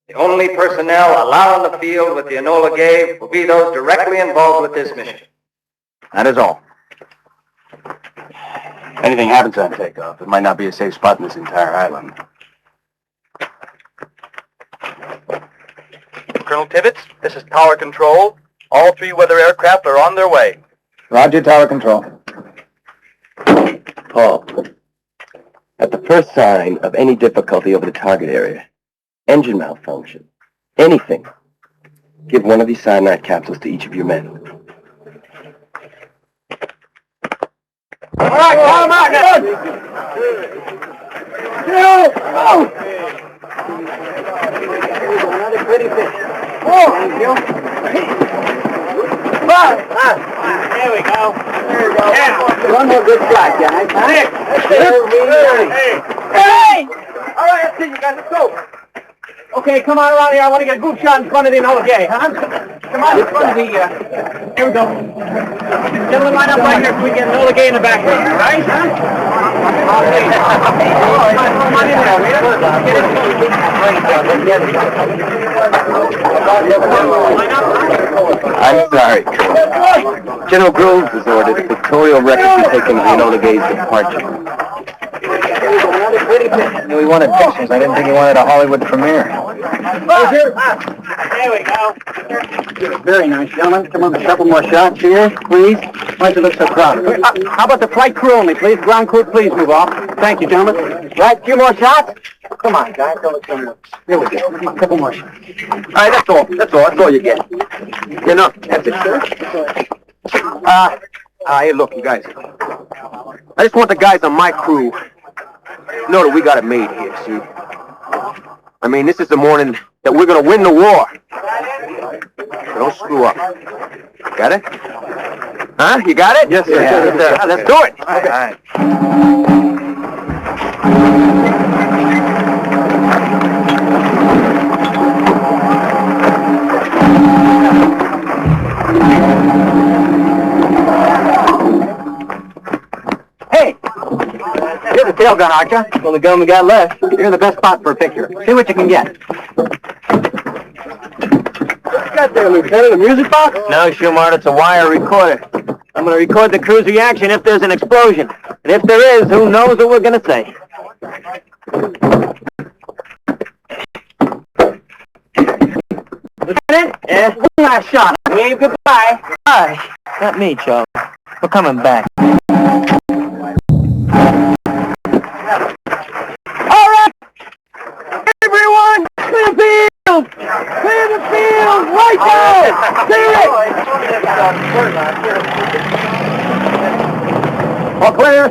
The only personnel allowed on the field with the Enola Gay will be those directly involved with this mission. That is all. Anything happens on takeoff, it might not be a safe spot in this entire island. Colonel Tibbets, this is Tower Control. All 3 weather aircraft are on their way. Roger, Tower Control. Paul, at the first sign of any difficulty over the target area, engine malfunction, anything, give one of these cyanide capsules to each of your men. All right, come on, good. Another pretty fish. Oh, thank you. There we go. There we go. Yeah. One more good shot, guys. Hey! All right, that's it, you guys. Let's go. Okay, come on around here. I want to get a group shot in front of the Enola Gay, huh? Come on, in front of the, here we go. Gentlemen, line up right here so we get Enola Gay in the back here, all right? Huh? Come on in there, will you? I'm sorry, Colonel. General Groves has ordered a pictorial record be taken of Enola Gay's departure. We wanted pictures. I didn't think he wanted a Hollywood premiere. There we go. Very nice, gentlemen. Come on, a couple more shots here, please. Why does it look so crowded? How about the flight crew only, please? Ground crew, please move off. Thank you, gentlemen. Right, a few more shots? Come on, guys. Don't look so much. Here we go. Come on, a couple more shots. All right, that's all. That's all you get. Enough. That's it, sir. Hey, look, you guys. I just want the guys on my crew to know that we got it made here, see? I mean, this is the morning that we're going to win the war. So don't screw up. Got it? Huh? You got it? Yes, sir. Yeah, let's do it. All right. Hey! You're the tail gun, aren't you? Well, the gun we got left. You're in the best spot for a picture. See what you can get. What's got there, Lieutenant? A music box? No, Schumart, it's a wire recorder. I'm going to record the crew's reaction if there's an explosion. And if there is, who knows what we're going to say. Lieutenant? Yeah? One last shot. Wave goodbye. Bye. Not me, Joe. We're coming back. All right! Everyone, clear the field! Clear the field! Right there! Clear it! All clear?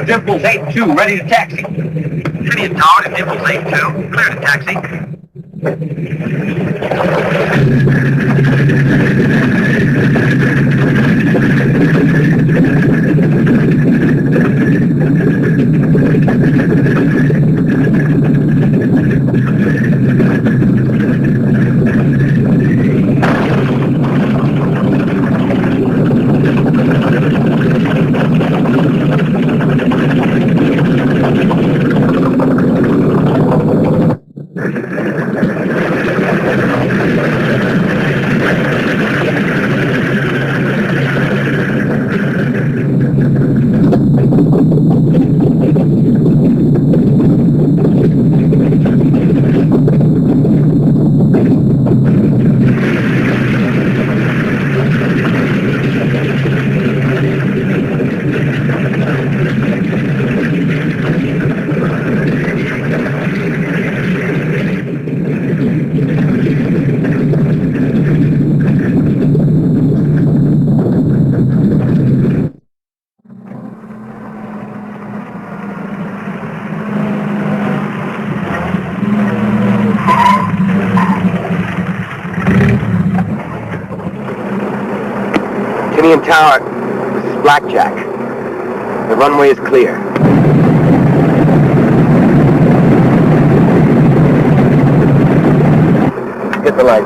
Dimples 8-2, ready to taxi. Indian Tower to Dimples 8-2, clear to taxi. Union Tower, this is Blackjack. The runway is clear. Get the lights.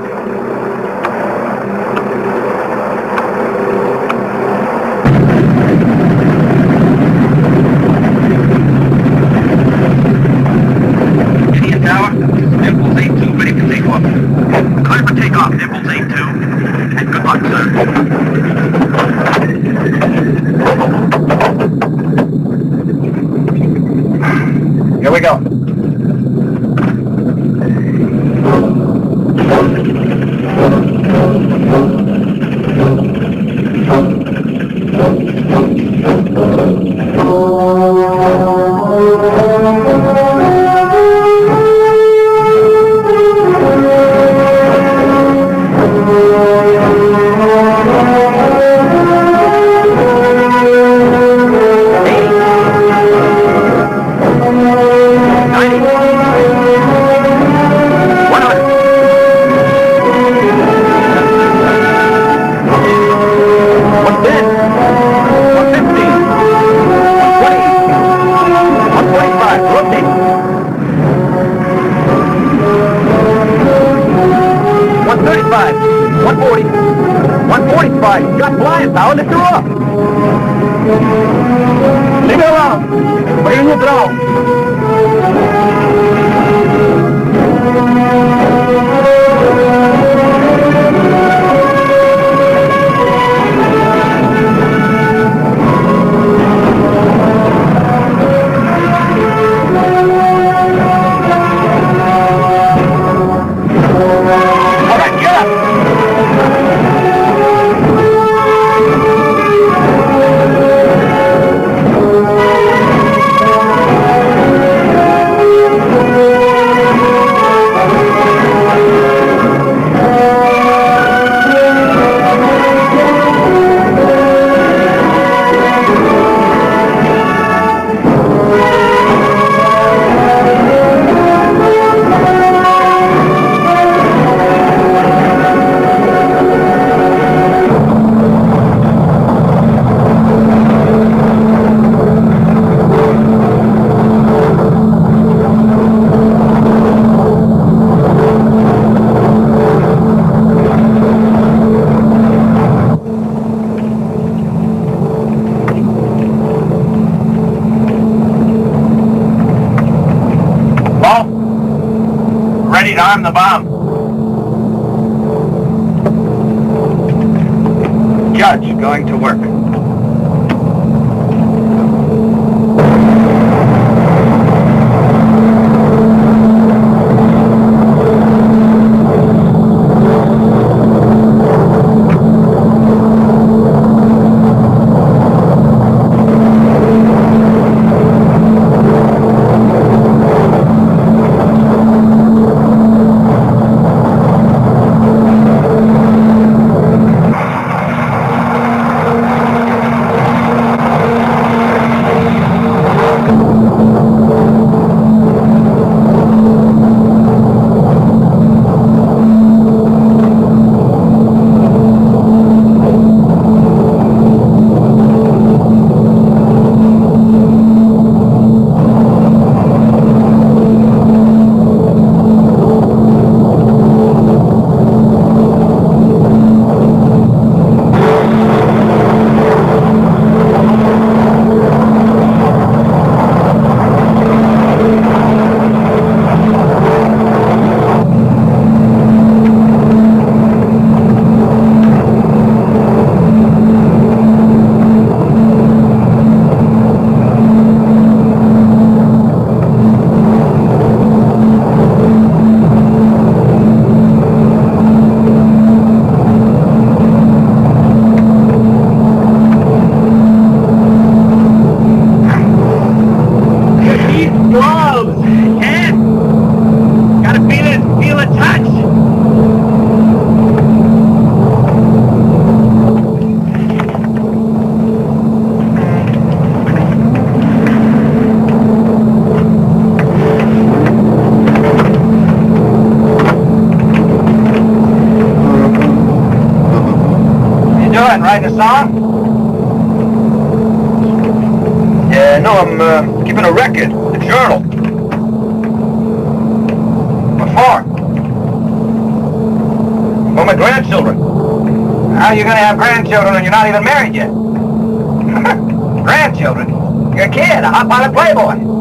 Union Tower, Impulse 82, ready for takeoff. Clear for takeoff, Impulse 82. And good luck, sir. Here we go. Ready to arm the bomb. Judge going to work. writing a song? Yeah, no, I'm keeping a record, a journal. What for? For my grandchildren. How are you going to have grandchildren when you're not even married yet? Grandchildren? You're a kid, a hot pilot playboy.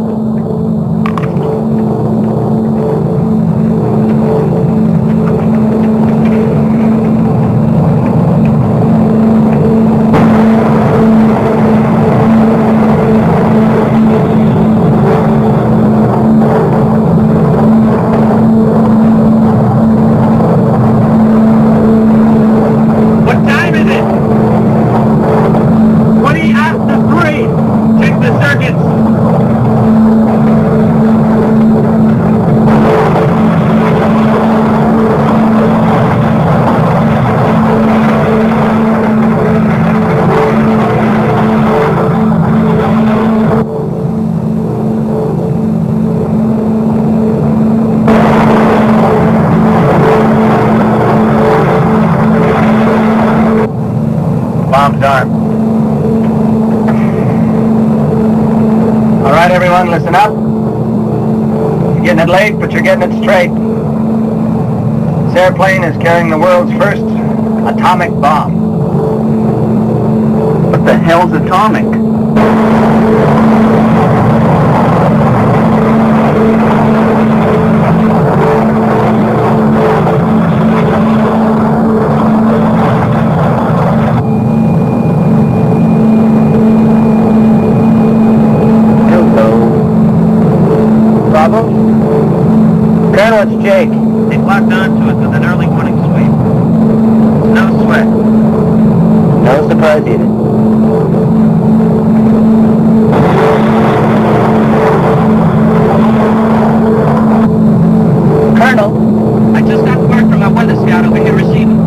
Bombs armed. All right, everyone, listen up. You're getting it late, but you're getting it straight. This airplane is carrying the world's first atomic bomb. What the hell's atomic? Colonel, it's Jake. They locked onto us with an early morning sweep. No sweat. No surprise either. Colonel, I just got word from our weather scout over here receiving.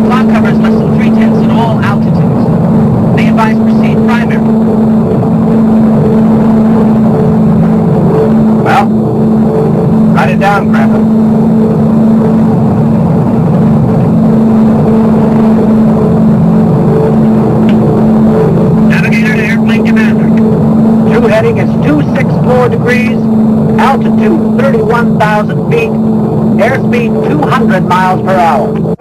Cloud cover is less than 3/10 at all altitudes. They advise proceed primary. Well, write it down, Grandpa. Navigator to airplane commander. True heading is 264 degrees, altitude 31,000 feet, airspeed 200 miles per hour.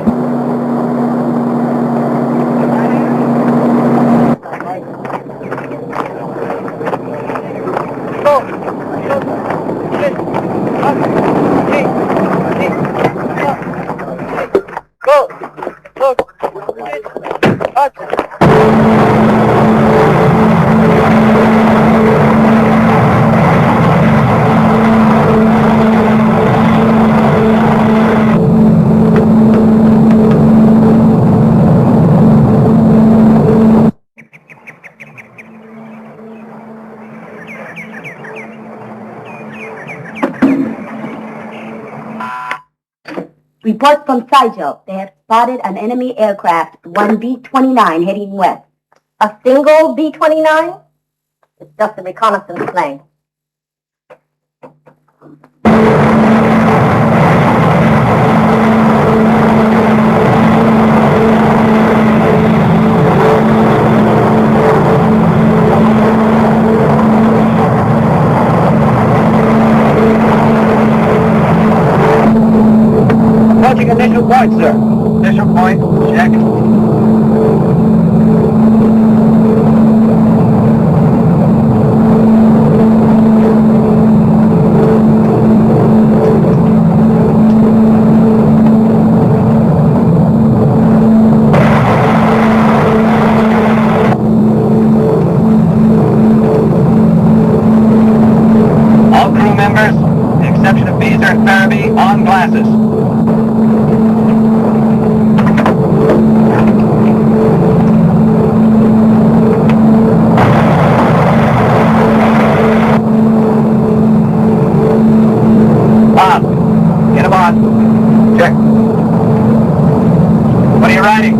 Report from Sigel. They have spotted an enemy aircraft, one B-29 heading west. A single B-29? It's just a reconnaissance plane. Approaching initial point, sir. Initial point, check. All crew members, with the exception of Beezer and Farabee, on glasses. Bob, get him on. Check. What are you writing?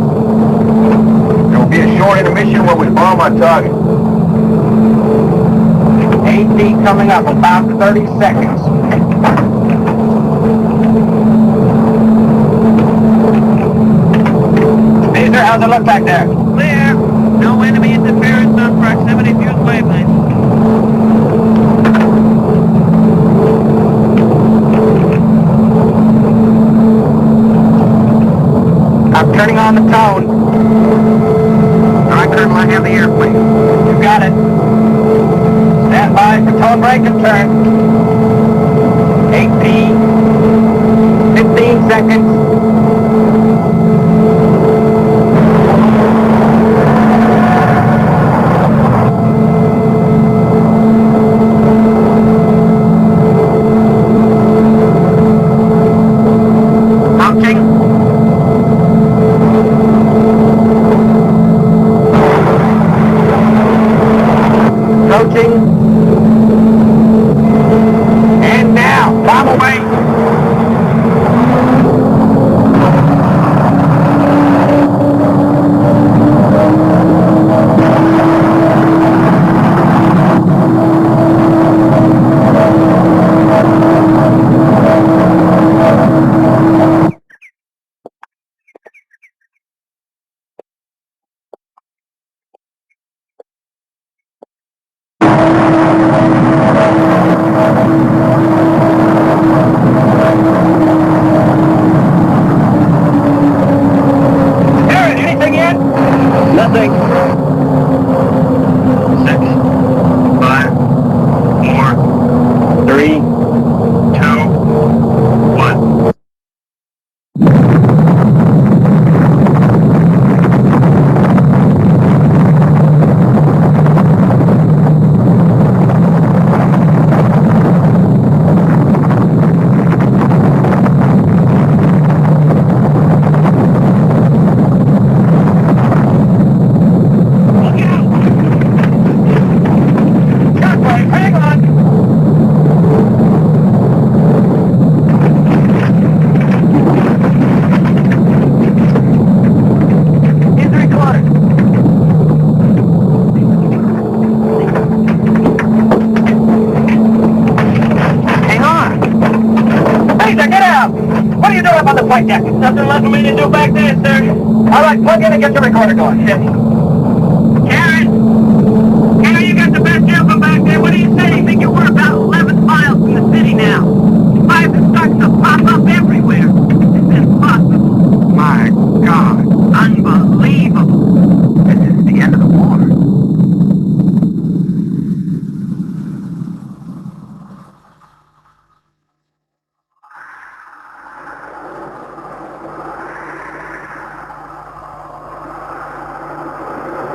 There will be a short intermission where we bomb our target. AT coming up about 30 seconds. Beezer, how's it look back there? No enemy interference on proximity fuse wavelength. I'm turning on the tone. All right, Colonel, I have the airplane. You got it. Stand by for tone break and turn. 8P. 15 seconds. And now, bomb away. Nothing. 6, 5, 4, 3, 2, 1. What are you doing up on the flight deck? Nothing left for me to do back there, sir. All right, plug in and get your recorder going. Karen, you got the best deal from back there. What do you say? You think we're about 11 miles from the city now? Fires are starting to pop up everywhere. It's impossible. My God. Unbelievable. This is the end of the war.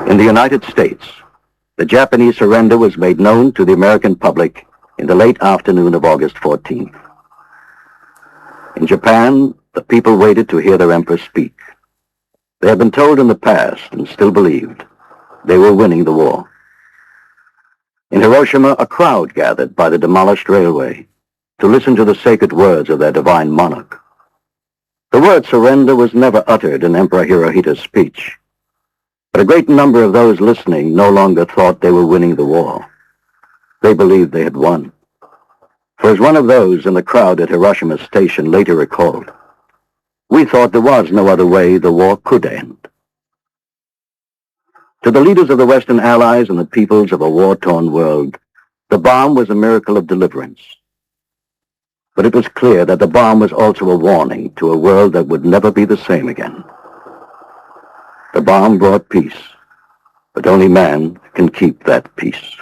In the United States, the Japanese surrender was made known to the American public in the late afternoon of August 14th. In Japan, the people waited to hear their emperor speak. They had been told in the past, and still believed, they were winning the war. In Hiroshima, a crowd gathered by the demolished railway to listen to the sacred words of their divine monarch. The word surrender was never uttered in Emperor Hirohito's speech. But a great number of those listening no longer thought they were winning the war. They believed they had won. For as one of those in the crowd at Hiroshima Station later recalled, we thought there was no other way the war could end. To the leaders of the Western Allies and the peoples of a war-torn world, the bomb was a miracle of deliverance. But it was clear that the bomb was also a warning to a world that would never be the same again. The bomb brought peace, but only man can keep that peace.